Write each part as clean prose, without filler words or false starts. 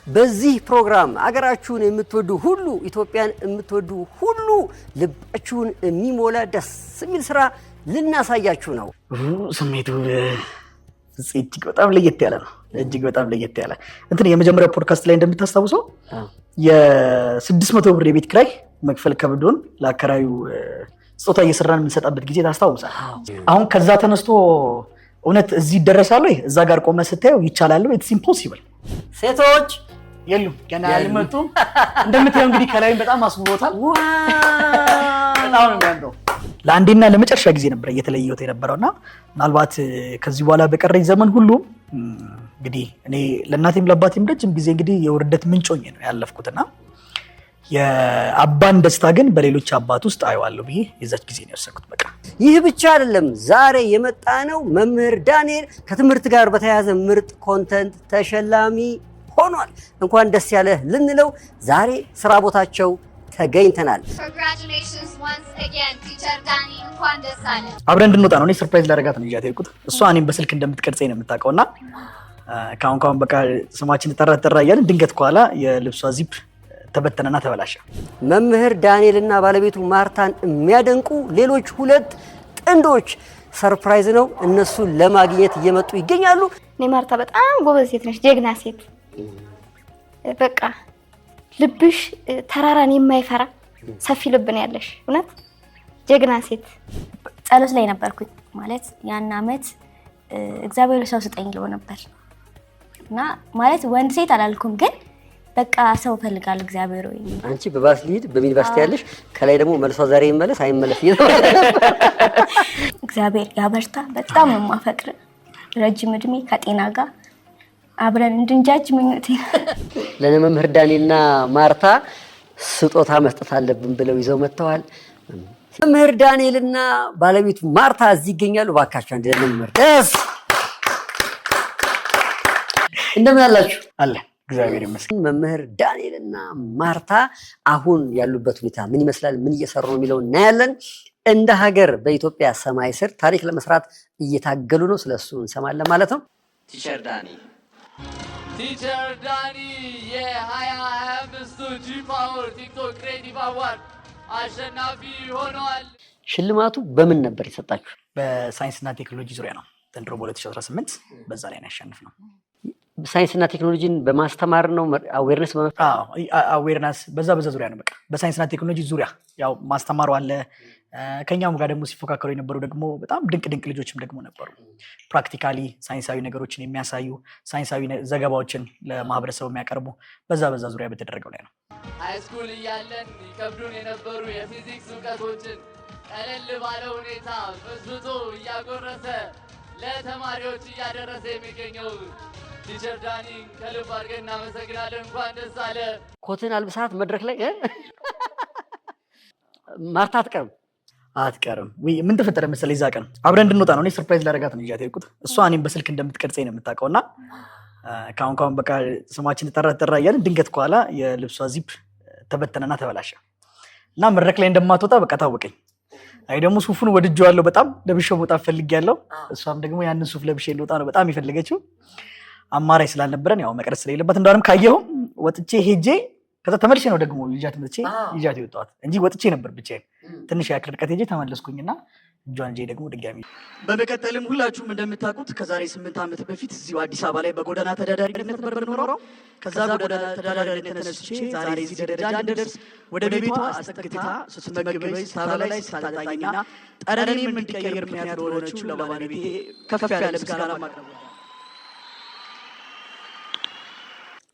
በዚህ ፕሮግራም አገራችሁን የምትወዱ ሁሉ ኢትዮጵያን የምትወዱ ሁሉ ልባችሁን የሚሞላ ደስ የሚል ስራ ልናሳያችሁ ነው። ስሜቱ እጅግ በጣም ለየት ያለ ነው። እጅግ በጣም ለየት ያለ እንትን የመጀመሪያው ፖድካስት ላይ እንደምታስታውሰው የ600 ብር የቤት ኪራይ መክፈል ከብዶን ለአከራዩ ስጦታ እየሰራን የምንሰጣበት ጊዜ ታስታውሳል። አሁን ከዛ ተነስቶ እውነት እዚህ ይደረሳል ወይ? እዛ ጋር ቆመ ስታየው ይቻላል ወይ? ኢትስ ኢምፖሲብል። ሴቶች የሉም ገና አልመጡም። እንደምታየው እንግዲህ ከላይም በጣም አስውቦታል። በጣም ነው የሚያምረው። ለአንዴና ለመጨረሻ ጊዜ ነበር እየተለየሁት የነበረውና ምናልባት ከዚህ በኋላ በቀረኝ ዘመን ሁሉ እንግዲህ እኔ ለእናቴም ለአባቴም ረጅም ጊዜ እንግዲህ የውርደት ምንጮኝ ነው ያለፍኩትና የአባን ደስታ ግን በሌሎች አባት ውስጥ አየዋለሁ ብዬ የዛች ጊዜ ነው ያሰብኩት። በቃ ይህ ብቻ አይደለም። ዛሬ የመጣ ነው መምህር ዳንኤል ከትምህርት ጋር በተያያዘ ምርጥ ኮንተንት ተሸላሚ ሆኗል። እንኳን ደስ ያለህ ልንለው ዛሬ ስራ ቦታቸው ተገኝተናል። Congratulations once again teacher Dani, እንኳን ደስ አለ። አብረን እንድንወጣ ነው። እኔ ሰርፕራይዝ ላደርጋት ነው ይዣት የሄድኩት። እሷ እኔም በስልክ እንደምትቀርጸኝ ነው የምታውቀውና ካሁን በቃ ስማችን ተጠራ እያልን ድንገት ከኋላ የልብሷ ዚፕ ተበተነና ተበላሸ። መምህር ዳንኤልና ባለቤቱ ማርታን የሚያደንቁ ሌሎች ሁለት ጥንዶች ሰርፕራይዝ ነው እነሱን ለማግኘት እየመጡ ይገኛሉ። እኔ ማርታ በጣም ጎበዝ ሴት ነሽ፣ ጀግና ሴት፣ በቃ ልብሽ ተራራን የማይፈራ ሰፊ ልብ ነው ያለሽ። እውነት ጀግና ሴት። ጸሎት ላይ ነበርኩኝ ማለት ያን አመት እግዚአብሔር ሰው ስጠኝ ለው ነበር እና ማለት ወንድ ሴት አላልኩም ግን በቃ ሰው ፈልጋለሁ እግዚአብሔር ወይ አንቺ በባስ ሊድ በዩኒቨርሲቲ ያለሽ ከላይ ደግሞ መልሷ ዛሬ ይመለስ አይመለስ ይተባለ እግዚአብሔር ያበርታ። በጣም ነው ማፈቅር ረጅም እድሜ ከጤና ጋር አብረን እንድንጃጅ ምኞቴ። ለመምህር ዳንኤልና ማርታ ስጦታ መስጠት አለብን ብለው ይዘው መጥተዋል። መምህር ዳንኤልና ባለቤቱ ማርታ እዚህ ይገኛሉ። ባካችሁ አንድ ለመምህር ደስ እንደምን አላችሁ? አለ እግዚአብሔር ይመስገን። መምህር ዳንኤልና ማርታ አሁን ያሉበት ሁኔታ ምን ይመስላል፣ ምን እየሰሩ ነው የሚለው እናያለን። እንደ ሀገር በኢትዮጵያ ሰማይ ስር ታሪክ ለመስራት እየታገሉ ነው። ስለሱ እንሰማለን ማለት ነው። ቲቸር ዳኒ የ2025 ጂ-ፓወር ቲክቶክ ክሬቲቭ አዋርድ አሸናፊ ሆነዋል። ሽልማቱ በምን ነበር የሰጣችሁ? በሳይንስና ቴክኖሎጂ ዙሪያ ነው። ዘንድሮ በ2018 በዛ ላይ ነው ያሸነፍነው። ሳይንስና ቴክኖሎጂን በማስተማር ነው አዌርነስ በመፍጠር? አዌርነስ በዛ ዙሪያ ነው። በቃ በሳይንስና ቴክኖሎጂ ዙሪያ ያው ማስተማሩ አለ። ከኛም ጋር ደግሞ ሲፎካከሩ የነበሩ ደግሞ በጣም ድንቅ ልጆችም ደግሞ ነበሩ። ፕራክቲካሊ ሳይንሳዊ ነገሮችን የሚያሳዩ ሳይንሳዊ ዘገባዎችን ለማህበረሰቡ የሚያቀርቡ በዛ ዙሪያ በተደረገው ላይ ነው። ሃይስኩል እያለን ይከብዱን የነበሩ የፊዚክስ እውቀቶችን ቀለል ባለ ሁኔታ በዝብቶ እያጎረሰ ለተማሪዎች እያደረሰ የሚገኘው ቲቸር ዳኒ ከልብ አድርገን እናመሰግናለን። እንኳን ደስ አለ። ኮትን አልብሳት መድረክ ላይ ማርታ አትቀርም። ምን ተፈጠረ መሰለኝ? እዛ ቀን አብረን እንድንወጣ ነው። እኔ ሰርፕራይዝ ላደርጋት ነው ይዣት የሄድኩት። እሷ እኔም በስልክ እንደምትቀርጸኝ ነው የምታውቀውና ካሁን በቃ ስማችን ተጠራ እያልን ድንገት ከኋላ የልብሷ ዚፕ ተበተነና ተበላሸ እና መድረክ ላይ እንደማትወጣ በቃ ታወቀኝ። አይ ደግሞ ሱፉን ወድጄዋለሁ፣ በጣም ለብሼው መውጣት ፈልጌያለሁ። እሷም ደግሞ ያንን ሱፍ ለብሼ ልወጣ ነው በጣም የፈለገችው። አማራጭ ስላልነበረን ያው መቅረጽ ስለሌለበት እንደውም ካየኸው ወጥቼ ሄጄ ከዛ ተመልሼ ነው ደግሞ ይዣት የወጣኋት እንጂ ወጥቼ ነበር ብቻዬን። ትንሽ ያክል ርቀት ሄጄ ተመለስኩኝና እጇን ሄጄ ደግሞ ድጋሚ። በመቀጠልም ሁላችሁም እንደምታውቁት ከዛሬ 8 ዓመት በፊት እዚሁ አዲስ አበባ ላይ በጎዳና ተዳዳሪነት ነበር የምኖረው። ከዛ ጎዳና ተዳዳሪነት ተነስቼ ዛሬ እዚህ ደረጃ እንድደርስ ወደ ቤቷ አስጠግታ ስትመግበኝ፣ ስታበላኝ፣ ስታጠጣኝና ጠረኔም እንዲቀየር ምክንያት ለሆነችው ለባለቤቴ ከፍ ያለ ምስጋና ማቅረብ።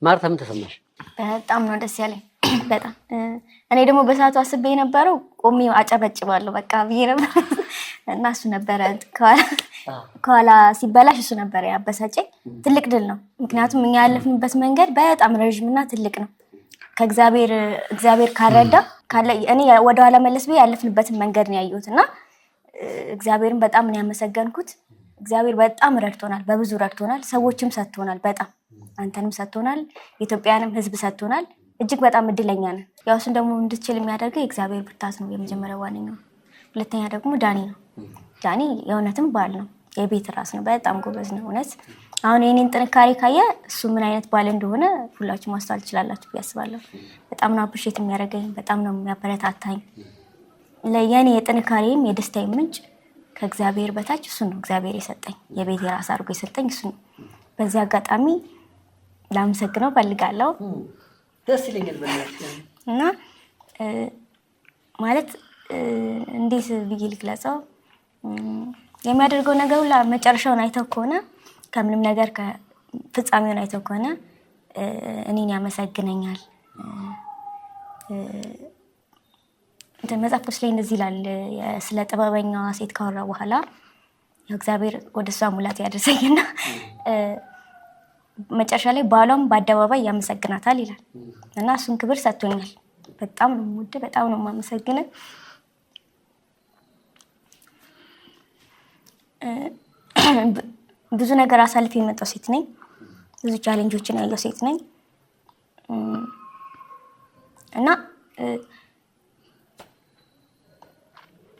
ማርታ ምን ተሰማሽ? በጣም ነው ደስ ያለኝ። በጣም እኔ ደግሞ በሰዓቱ አስቤ የነበረው ቆሜ አጨበጭባለሁ በቃ ብዬ ነበር እና እሱ ነበረ ከኋላ ሲበላሽ እሱ ነበረ ያበሳጨኝ። ትልቅ ድል ነው፣ ምክንያቱም እኛ ያለፍንበት መንገድ በጣም ረዥምና ትልቅ ነው። እግዚአብሔር ካረዳ እኔ ወደኋላ መለስ ብዬ ያለፍንበትን መንገድ ነው ያየሁት እና እግዚአብሔርን በጣም ነው ያመሰገንኩት። እግዚአብሔር በጣም ረድቶናል፣ በብዙ ረድቶናል። ሰዎችም ሰጥቶናል፣ በጣም አንተንም ሰጥቶናል፣ የኢትዮጵያንም ሕዝብ ሰጥቶናል። እጅግ በጣም እድለኛ ነን። ያው እሱን ደግሞ እንድትችል የሚያደርገው የእግዚአብሔር ብርታት ነው የመጀመሪያው ዋነኛው። ሁለተኛ ደግሞ ዳኒ ነው። ዳኒ የእውነትም ባል ነው። የቤት ራስ ነው። በጣም ጎበዝ ነው እውነት። አሁን የኔን ጥንካሬ ካየ እሱ ምን አይነት ባል እንደሆነ ሁላችሁ ማስተዋል ትችላላችሁ ብዬ አስባለሁ። በጣም ነው አፕሪሼት የሚያደርገኝ፣ በጣም ነው የሚያበረታታኝ። ለየኔ የጥንካሬም የደስታዬም ምንጭ ከእግዚአብሔር በታች እሱ ነው። እግዚአብሔር የሰጠኝ የቤት የራስ አድርጎ የሰጠኝ እሱ ነው። በዚህ አጋጣሚ ላመሰግነው ፈልጋለሁ። ደስ ይለኛል እና ማለት እንዴት ብዬ ልግለጸው? የሚያደርገው ነገር ሁላ መጨረሻውን አይተው ከሆነ ከምንም ነገር ከፍጻሜውን አይተው ከሆነ እኔን ያመሰግነኛል። መጽሐፍ ቅዱስ ላይ እንደዚህ ይላል፣ ስለ ጥበበኛዋ ሴት ካወራ በኋላ እግዚአብሔር ወደ እሷ ሙላት ያደርሰኝና መጨረሻ ላይ ባሏም በአደባባይ ያመሰግናታል ይላል እና እሱን ክብር ሰጥቶኛል። በጣም ነው የምወድ፣ በጣም ነው የማመሰግነው። ብዙ ነገር አሳልፌ የመጣው ሴት ነኝ። ብዙ ቻሌንጆችን ያየው ሴት ነኝ እና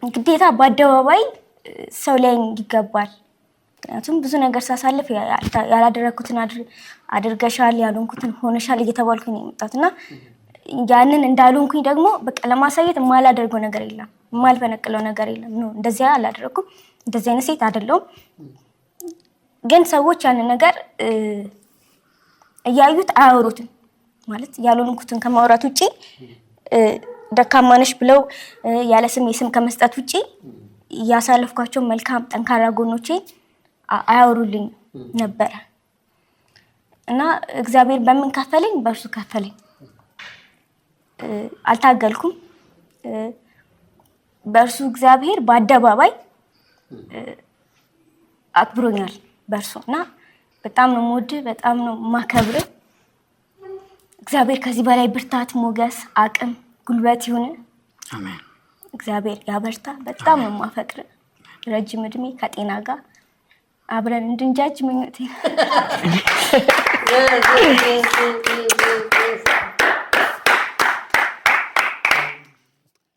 ግዴታ በአደባባይ ሰው ላይ ይገባል። ምክንያቱም ብዙ ነገር ሳሳልፍ ያላደረኩትን አድርገሻል፣ ያልሆንኩትን ሆነሻል እየተባልኩኝ ነው የመጣሁት እና ያንን እንዳልሆንኩኝ ደግሞ በቃ ለማሳየት የማላደርገው ነገር የለም፣ የማልፈነቅለው ነገር የለም። ነው እንደዚያ አላደረኩም፣ እንደዚህ አይነት ሴት አይደለሁም። ግን ሰዎች ያንን ነገር እያዩት አያወሩትም። ማለት ያልሆንኩትን ከማውራት ውጪ ደካማ ነሽ ብለው ያለ ስም የስም ከመስጠት ውጪ ያሳለፍኳቸው መልካም ጠንካራ ጎኖቼ አያወሩልኝ ነበረ እና እግዚአብሔር በምን ከፈለኝ? በእርሱ ከፈለኝ። አልታገልኩም። በእርሱ እግዚአብሔር በአደባባይ አክብሮኛል በእርሱ እና በጣም ነው የምወድህ፣ በጣም ነው የማከብርህ። እግዚአብሔር ከዚህ በላይ ብርታት፣ ሞገስ፣ አቅም፣ ጉልበት ይሁን። አሜን። እግዚአብሔር ያበርታ። በጣም ነው የማፈቅርህ። ረጅም እድሜ ከጤና ጋር አብረን እንድንጃጅ ምኞቴ።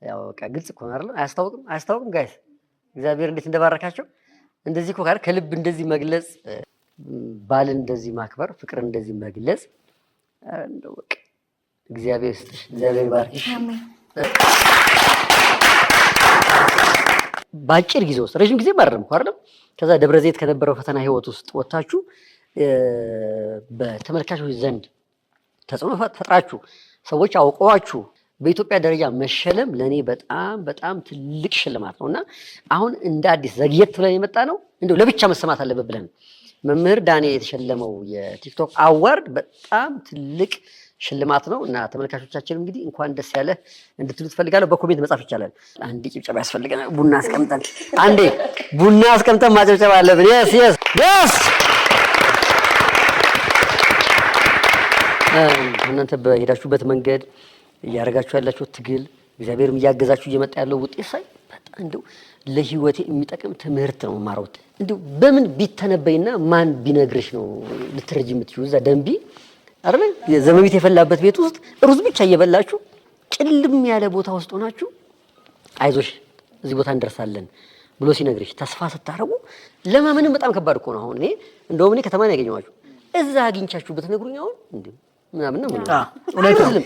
ያው በቃ ግልጽ እኮ ነው አይደል? አያስታውቅም ጋይስ እግዚአብሔር እንዴት እንደባረካቸው። እንደዚህ እኮ ከልብ እንደዚህ መግለጽ፣ ባልን እንደዚህ ማክበር፣ ፍቅርን እንደዚህ መግለጽ እንደው በቃ እግዚአብሔር ይስጥሽ፣ እግዚአብሔር ይባርክሽ። በአጭር ጊዜ ውስጥ ረዥም ጊዜ ማረም እኮ አይደለም። ከዛ ደብረ ዘይት ከነበረው ፈተና ህይወት ውስጥ ወጥታችሁ በተመልካቾች ዘንድ ተጽዕኖ ፈጥራችሁ ሰዎች አውቀዋችሁ በኢትዮጵያ ደረጃ መሸለም ለእኔ በጣም በጣም ትልቅ ሽልማት ነው እና አሁን እንደ አዲስ ዘግየት ብለን የመጣ ነው እንደው ለብቻ መሰማት አለበት ብለን መምህር ዳንኤል የተሸለመው የቲክቶክ አዋርድ በጣም ትልቅ ሽልማት ነው እና ተመልካቾቻችን እንግዲህ እንኳን ደስ ያለህ እንድትሉ ትፈልጋለሁ። በኮሜንት መጻፍ ይቻላል። አንዴ ጭብጨባ ያስፈልገናል። ቡና አስቀምጠን አንዴ ቡና አስቀምጠን ማጨብጨብ አለብን። የስ የስ ደስ እናንተ በሄዳችሁበት መንገድ እያደረጋችሁ ያላችሁ ትግል እግዚአብሔርም እያገዛችሁ እየመጣ ያለው ውጤት ሳይ በጣም እንደው ለህይወቴ የሚጠቅም ትምህርት ነው ማሮት። እንደው በምን ቢተነበይና ማን ቢነግርሽ ነው ልትረጂ የምትችይው? እዛ ደንቢ አይደል የዘመቢት የፈላበት ቤት ውስጥ ሩዝ ብቻ እየበላችሁ ጭልም ያለ ቦታ ውስጥ ሆናችሁ አይዞሽ እዚህ ቦታ እንደርሳለን ብሎ ሲነግርሽ ተስፋ ስታረጉ ለማመንም በጣም ከባድ እኮ ነው። አሁን እኔ እንደውም እኔ ከተማ ነው ያገኘኋችሁ። እዛ አግኝቻችሁ ብትነግሩኝ አሁን እንዴ ምናምን ነው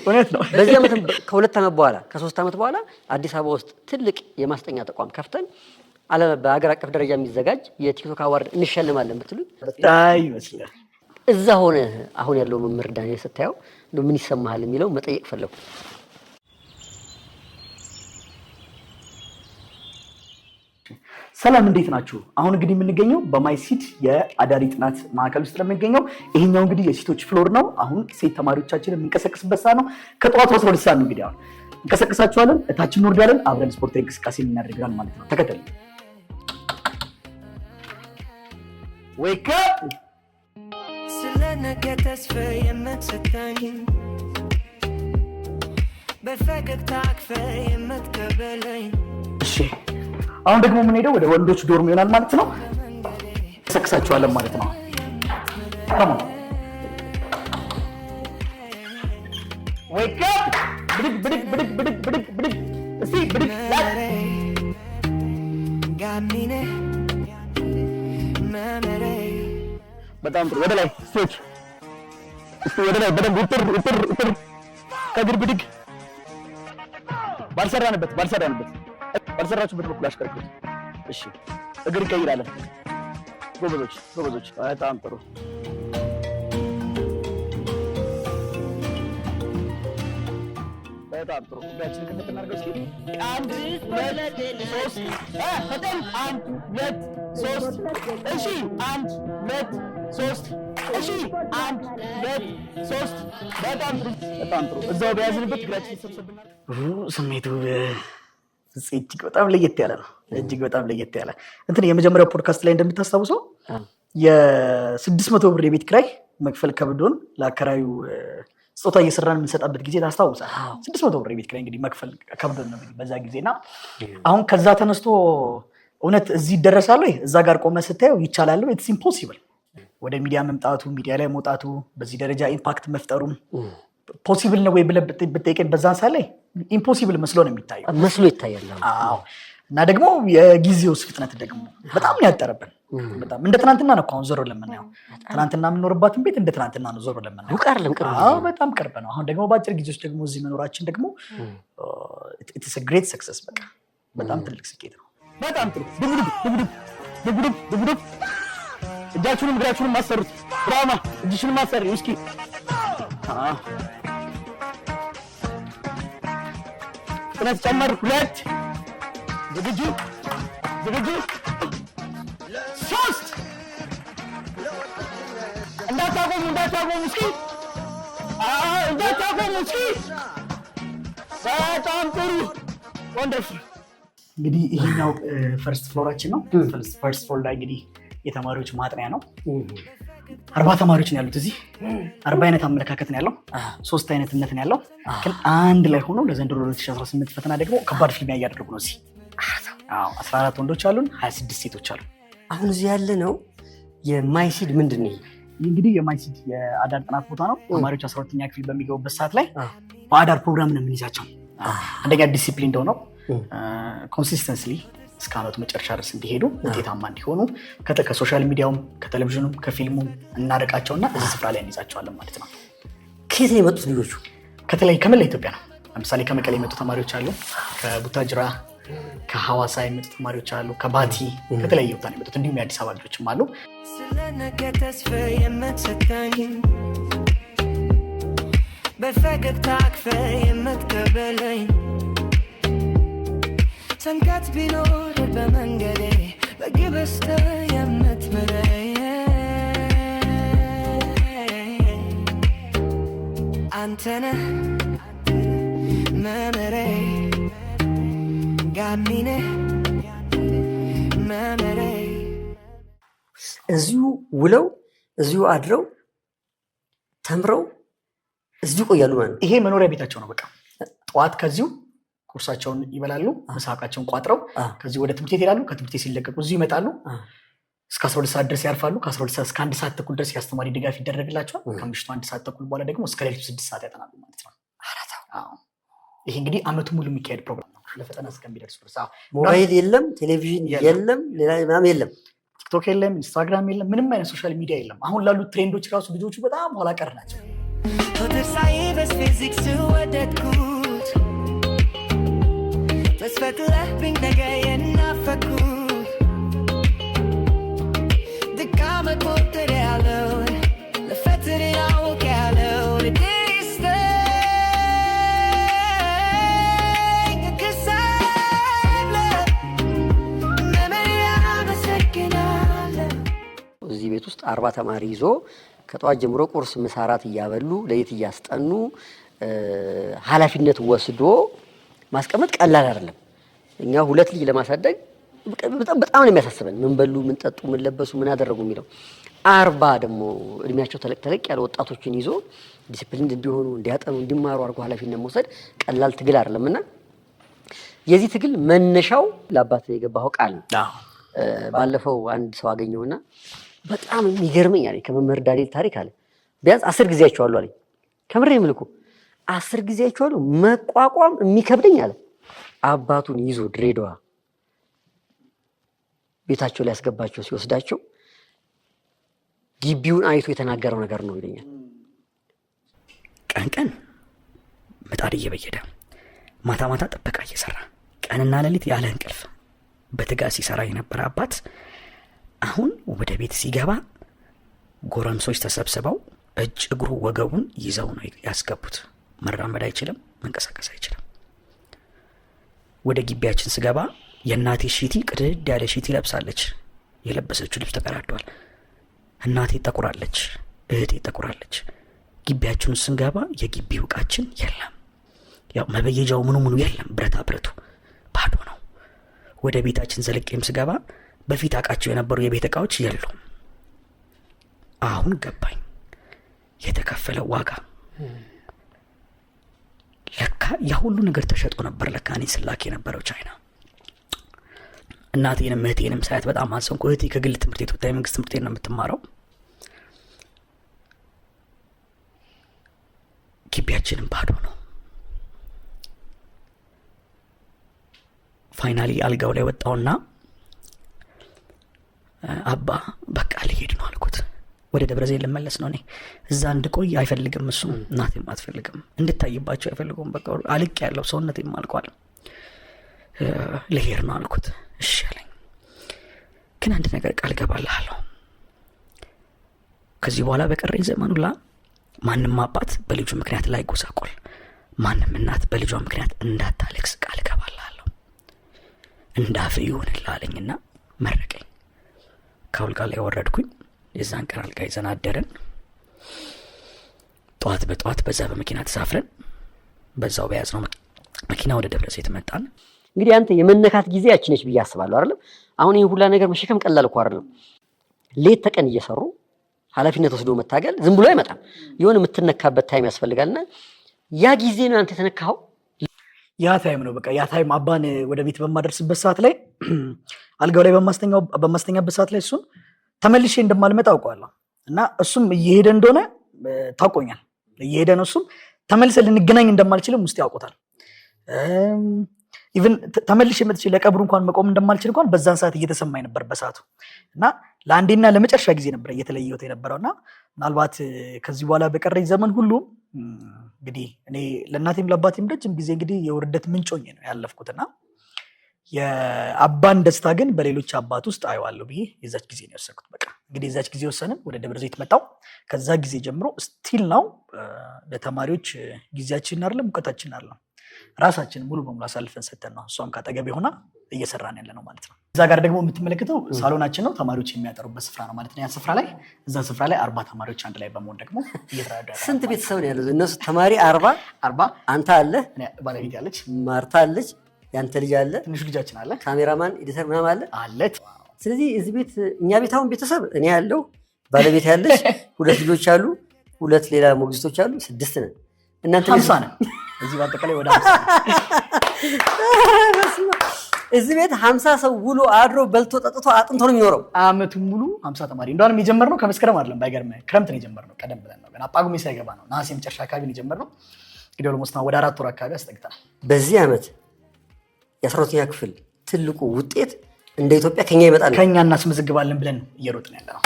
እውነት ነው። በዚህ ዓመት ከ2 ዓመት በኋላ ከ3 ዓመት በኋላ አዲስ አበባ ውስጥ ትልቅ የማስጠኛ ተቋም ከፍተን በሀገር አቀፍ ደረጃ የሚዘጋጅ የቲክቶክ አዋርድ እንሸልማለን ብትሉኝ ይመስላል። እዛ ሆነ አሁን ያለው መምህር ዳንኤል ስታየው ምን ይሰማሃል የሚለው መጠየቅ ፈለኩ። ሰላም እንዴት ናችሁ? አሁን እንግዲህ የምንገኘው በማይሲድ የአዳሪ ጥናት ማዕከል ውስጥ ለሚገኘው ይሄኛው እንግዲህ የሴቶች ፍሎር ነው። አሁን ሴት ተማሪዎቻችንን የምንቀሰቅስበት ሰዓት ነው። ከጠዋቱ 12 ሰዓት ነው። እንግዲህ አሁን እንቀሰቅሳችኋለን፣ እታችን እንወርዳለን፣ አብረን ስፖርታዊ እንቅስቃሴ እናደርጋለን ማለት ነው። ተከተሉ። ዌክ አፕ ስለነገ ተስፋ የምትሰጠኝ በፈገግታ አቅፈ የምትቀበለኝ። እሺ አሁን ደግሞ የምንሄደው ወደ ወንዶች ዶርም ይሆናል ማለት ነው። ሰክሳችኋለን ማለት ነው። ታማ ዌክ አፕ ብድግ ብድግ ብድግ ብድግ ብድግ ብድግ እስቲ ብድግ በጣም ጥሩ። ወደ ላይ ስቶች እስቲ ወደ ላይ በደንብ ውጥር ከእግር ብድግ። ባልሰራችሁበት በኩል አሽከርክሩት። እሺ እግር እንቀይራለን። ጎበዞች። በጣም ጥሩ። በጣም ጥሩ። እጃችንን ከፈት እናድርገው እስኪ። 1 2 3 ፈጠን 1 2 3 እሺ 1 2 3 እሺ 1 2 3 በጣም ጥሩ። እዛው በያዝንበት እግራችንን ሰብሰብና ስሜቱ እጅግ በጣም ለየት ያለ ነው። እንትን የመጀመሪያው ፖድካስት ላይ እንደምታስታውሰው የ600 ብር የቤት ኪራይ መክፈል ከብዶን ለአከራዩ ስጦታ እየሰራን የምንሰጣበት ጊዜ ታስታውሳለህ? 600 ብር የቤት ኪራይ እንግዲህ መክፈል ከብዶን ነው በዛ ጊዜና አሁን ከዛ ተነስቶ እውነት እዚህ ይደረሳል ወይ? እዛ ጋር ቆመ ስታየው ይቻላል ወይ? ኢትስ ኢምፖሲብል። ወደ ሚዲያ መምጣቱ፣ ሚዲያ ላይ መውጣቱ፣ በዚህ ደረጃ ኢምፓክት መፍጠሩም ፖሲብል ነው ወይ ብለህ ብትጠይቀኝ በዛን ሰዓት ላይ ኢምፖሲብል መስሎ ነው የሚታየው። መስሎ ይታያል። አዎ። እና ደግሞ የጊዜው ፍጥነት ደግሞ በጣም ነው ያጠረብን። በጣም እንደ ትናንትና ነው አሁን ዞር ለምናየው። ትናንትና የምንኖርባትን ቤት እንደ ትናንትና ነው ዞር ለምናየው። በጣም ቅርብ ነው። አሁን ደግሞ በአጭር ጊዜ ውስጥ ደግሞ እዚህ መኖራችን ደግሞ ኢትስ ግሬት ሰክሰስ። በቃ በጣም ትልቅ ስኬት ነው። በጣም ጥሩ። ድብድብ እጃችሁንም እግራችሁንም ማሰሩት። ብራማ እጅሽንም ማሰሪ እስኪ። ፍጥነት ጨመር። 2 ዝግጁ 3 እንዳታቆሙ እስኪ። በጣም ጥሩ ወንደርፉል። እንግዲህ ይሄኛው ፈርስት ፍሎራችን ነው። ፈርስት ፍሎር ላይ እንግዲህ የተማሪዎች ማጥናያ ነው። 40 ተማሪዎች ነው ያሉት እዚህ። 40 አይነት አመለካከት ነው ያለው። 3 አይነት እምነት ነው ያለው። ግን አንድ ላይ ሆኖ ለዘንድሮ 2018 ፈተና ደግሞ ከባድ ፊልሚያ እያደረጉ ነው እዚህ። 14 ወንዶች አሉን፣ 26 ሴቶች አሉ። አሁን እዚህ ያለ ነው የማይሲድ ምንድን ነው? እንግዲህ የማይሲድ የአዳር ጥናት ቦታ ነው። ተማሪዎች 12ኛ ክፍል በሚገቡበት ሰዓት ላይ በአዳር ፕሮግራም ነው የምንይዛቸው። አንደኛ ዲሲፕሊን እንደሆነው ኮንሲስተንስሊ እስከ ዓመቱ መጨረሻ ድረስ እንዲሄዱ ውጤታማ እንዲሆኑ ከሶሻል ሚዲያውም ከቴሌቪዥኑም ከፊልሙም እናርቃቸውና እዚህ ስፍራ ላይ እንይዛቸዋለን ማለት ነው። ከየት ነው የመጡት ልጆቹ? ከመላ ኢትዮጵያ ነው። ለምሳሌ ከመቀሌ የመጡ ተማሪዎች አሉ፣ ከቡታጅራ ከሐዋሳ የመጡ ተማሪዎች አሉ፣ ከባቲ ከተለያየ ቦታ ነው የመጡት። እንዲሁም የአዲስ አበባ ልጆችም አሉ። ስለነገ ተስፋ የምትሰጠኝ በፈገግታ አቅፈ የምትቀበለኝ ሰንጋት ቢኖር በመንገዴ በግብስተ የምትምረኝ አንተነህ መመሬ ጋሚኔ መመሬ። እዚሁ ውለው እዚሁ አድረው ተምረው እዚሁ ቆያሉ ማለት ነው። ይሄ መኖሪያ ቤታቸው ነው። በቃ ጠዋት ከዚሁ ቁርሳቸውን ይበላሉ፣ ምሳቃቸውን ቋጥረው ከዚህ ወደ ትምህርት ቤት ይሄዳሉ። ከትምህርት ቤት ሲለቀቁ እዚሁ ይመጣሉ። እስከ 12 ሰዓት ድረስ ያርፋሉ። ከ12 ሰዓት እስከ 1 ሰዓት ተኩል ድረስ የአስተማሪ ድጋፍ ይደረግላቸዋል። ከምሽቱ 1 ሰዓት ተኩል በኋላ ደግሞ እስከ ሌሊቱ 6 ሰዓት ያጠናሉ ማለት ነው። ይሄ እንግዲህ አመቱ ሙሉ የሚካሄድ ፕሮግራም ነው። ለፈተና እስከሚደርሱ ድረስ ሞባይል የለም፣ ቴሌቪዥን የለም፣ ሌላ ምናምን የለም፣ ቲክቶክ የለም፣ ኢንስታግራም የለም፣ ምንም አይነት ሶሻል ሚዲያ የለም። አሁን ላሉት ትሬንዶች ራሱ ልጆቹ በጣም ኋላ ቀር ናቸው። ፊዚክስ ወደድኩት ተስፈትለብኝ ነገ የናፈኩት ድካመ ቆጥር ያለውን ለፈትን ያውቅ ያለውን ዲስተኝ ክሳለ መመሪያ መሰግናለ። እዚህ ቤት ውስጥ 40 ተማሪ ይዞ ከጠዋት ጀምሮ ቁርስ፣ ምሳ፣ እራት እያበሉ ለየት እያስጠኑ ኃላፊነት ወስዶ ማስቀመጥ ቀላል አይደለም። እኛ 2 ልጅ ለማሳደግ በጣም ነው የሚያሳስበን። ምን በሉ፣ ምን ጠጡ፣ ምን ለበሱ፣ ምን አደረጉ የሚለው 40 ደግሞ እድሜያቸው ተለቅ ያለ ወጣቶችን ይዞ ዲሲፕሊን እንዲሆኑ፣ እንዲያጠኑ፣ እንዲማሩ አድርጎ ኃላፊነት መውሰድ ቀላል ትግል አይደለምና የዚህ ትግል መነሻው ለአባት የገባው ቃል ነው። ባለፈው አንድ ሰው አገኘውና በጣም የሚገርመኝ አለኝ ከመምህር ዳንኤል ታሪክ አለ ቢያንስ 10 ጊዜ አይቼዋለሁ አለኝ። ከምሬ ምልኩ 10 ጊዜ አይቼዋለሁ መቋቋም የሚከብደኝ አለ። አባቱን ይዞ ድሬዳዋ ቤታቸው ላይ ያስገባቸው ሲወስዳቸው ግቢውን አይቶ የተናገረው ነገር ነው ይለኛል። ቀን ቀን ምጣድ እየበየደ ማታ ማታ ጥበቃ እየሰራ ቀንና ሌሊት ያለ እንቅልፍ በትጋት ሲሰራ የነበረ አባት አሁን ወደ ቤት ሲገባ ጎረምሶች ተሰብስበው እጅ እግሩ ወገቡን ይዘው ነው ያስገቡት። መራመድ አይችልም፣ መንቀሳቀስ አይችልም። ወደ ግቢያችን ስገባ የእናቴ ሺቲ ቅድድ ያለ ሺቲ ለብሳለች። የለበሰችው ልብስ ተቀራዷል። እናቴ ጠቁራለች፣ እህቴ ጠቁራለች። ግቢያችን ስንገባ የግቢው ዕቃችን የለም። ያው መበየጃው ምኑ የለም፣ ብረታ ብረቱ ባዶ ነው። ወደ ቤታችን ዘልቄም ስገባ በፊት አቃቸው የነበሩ የቤት ዕቃዎች የሉም። አሁን ገባኝ የተከፈለው ዋጋ። ለካ ያ ሁሉ ነገር ተሸጦ ነበር። ለካ እኔ ስላክ የነበረው ቻይና። እናቴንም እህቴንም ሳያት በጣም አዘንኩ። እህቴ ከግል ትምህርት ቤት ወጣ የመንግስት ትምህርት ቤት ነው የምትማረው። ግቢያችንም ባዶ ነው። ፋይናሊ አልጋው ላይ ወጣውና አባ በቃ ልሄድ ነው አልኩት። ወደ ደብረ ዘይት ልመለስ ነው። እኔ እዛ እንድቆይ አይፈልግም እሱ፣ እናቴም አትፈልግም፣ እንድታይባቸው አይፈልጉም። በቃ አልቅ ያለው ሰውነቴም አልቋል። ልሄድ ነው አልኩት። እሺ አለኝ። ግን አንድ ነገር ቃል ገባልሃለሁ፣ ከዚህ በኋላ በቀረኝ ዘመን ሁላ ማንም አባት በልጁ ምክንያት ላይ ጎሳቆል፣ ማንም እናት በልጇ ምክንያት እንዳታለቅስ ቃል ገባልሃለሁ። እንዳፍ ይሁንልህ አለኝና መረቀኝ። ከአልጋ ላይ ወረድኩኝ። የዛን ቀን አልጋ ይዘን አደረን። ጠዋት በጠዋት በዛ በመኪና ተሳፍረን በዛው በያዝነው መኪና ወደ ደብረ ዘይት መጣን። እንግዲህ አንተ የመነካት ጊዜ ያችነች ብዬ አስባለሁ አይደል? አሁን ይሄን ሁላ ነገር መሸከም ቀላል እኮ አይደለም። ሌት ተቀን እየሰሩ ኃላፊነት ወስዶ መታገል ዝም ብሎ አይመጣም። የሆነ የምትነካበት ታይም ያስፈልጋልና ያ ጊዜ ነው አንተ የተነካው። ያ ታይም ነው በቃ ያ ታይም። አባን ወደ ቤት በማደርስበት ሰዓት ላይ አልጋው ላይ በማስተኛበት ሰዓት ላይ እሱን ተመልሼ እንደማልመጣ አውቀዋለሁ። እና እሱም እየሄደ እንደሆነ ታውቆኛል። እየሄደ ነው እሱም ተመልሰ ልንገናኝ እንደማልችልም ውስጥ ያውቁታል። ኢቭን ተመልሼ መጥቼ ለቀብሩ እንኳን መቆም እንደማልችል እንኳን በዛን ሰዓት እየተሰማኝ ነበር በሰዓቱ። እና ለአንዴና ለመጨረሻ ጊዜ ነበር እየተለየሁት የነበረውና ምናልባት ከዚህ በኋላ በቀረኝ ዘመን ሁሉ እንግዲህ እኔ ለእናቴም ለአባቴም ረጅም ጊዜ እንግዲህ የውርደት ምንጮኝ ነው ያለፍኩትና የአባን ደስታ ግን በሌሎች አባት ውስጥ አየዋለሁ ብዬ የዛች ጊዜ ነው የወሰንኩት። በቃ እንግዲህ የዛች ጊዜ ወሰንን፣ ወደ ደብረ ዘይት መጣው። ከዛ ጊዜ ጀምሮ ስቲል ነው ለተማሪዎች ጊዜያችንን አይደለም እውቀታችንን አይደለም ራሳችን ሙሉ በሙሉ አሳልፈን ሰጥተን ነው እሷም ካጠገብ ሆና እየሰራን ያለ ነው ማለት ነው። እዛ ጋር ደግሞ የምትመለከተው ሳሎናችን ነው፣ ተማሪዎች የሚያጠሩበት ስፍራ ነው ማለት ነው። ያ ስፍራ ላይ እዛ ስፍራ ላይ 40 ተማሪዎች አንድ ላይ በመሆን ደግሞ እየተራዳ። ስንት ቤተሰብ ነው ያለው? እነሱ ተማሪ 40 አንተ አለ፣ ባለቤት ያለች፣ ማርታ አለች፣ ያንተ ልጅ አለ፣ ትንሹ ልጃችን አለ፣ ካሜራማን ኤዲተር ምናምን አለ አለች። ስለዚህ እዚህ ቤት እኛ ቤት አሁን ቤተሰብ እኔ ያለው ባለቤት ያለች፣ 2 ልጆች አሉ፣ 2 ሌላ ሞግዚቶች አሉ፣ 6 ነን። እናንተ 50 ነን እዚህ በአጠቃላይ ወደ 50 እዚህ ቤት 50 ሰው ውሎ አድሮ በልቶ ጠጥቶ አጥንቶ ነው የሚኖረው። አመቱን ሙሉ 50 ተማሪ። እንደውም የጀመርነው ከመስከረም አይደለም፣ ባይገርምህ ክረምት ነው የጀመርነው። ቀደም ብለን ነው ገና ጳጉሜ ሳይገባ ነው ነሐሴ መጨረሻ አካባቢ ነው የጀመርነው። እንግዲህ ኦልሞስት ወደ 4 ወር አካባቢ አስጠግተናል። በዚህ አመት የ12ኛ ክፍል ትልቁ ውጤት እንደ ኢትዮጵያ ከኛ ይመጣል፣ ከኛ እናስመዘግባለን ብለን እየሮጥን ያለ ነው።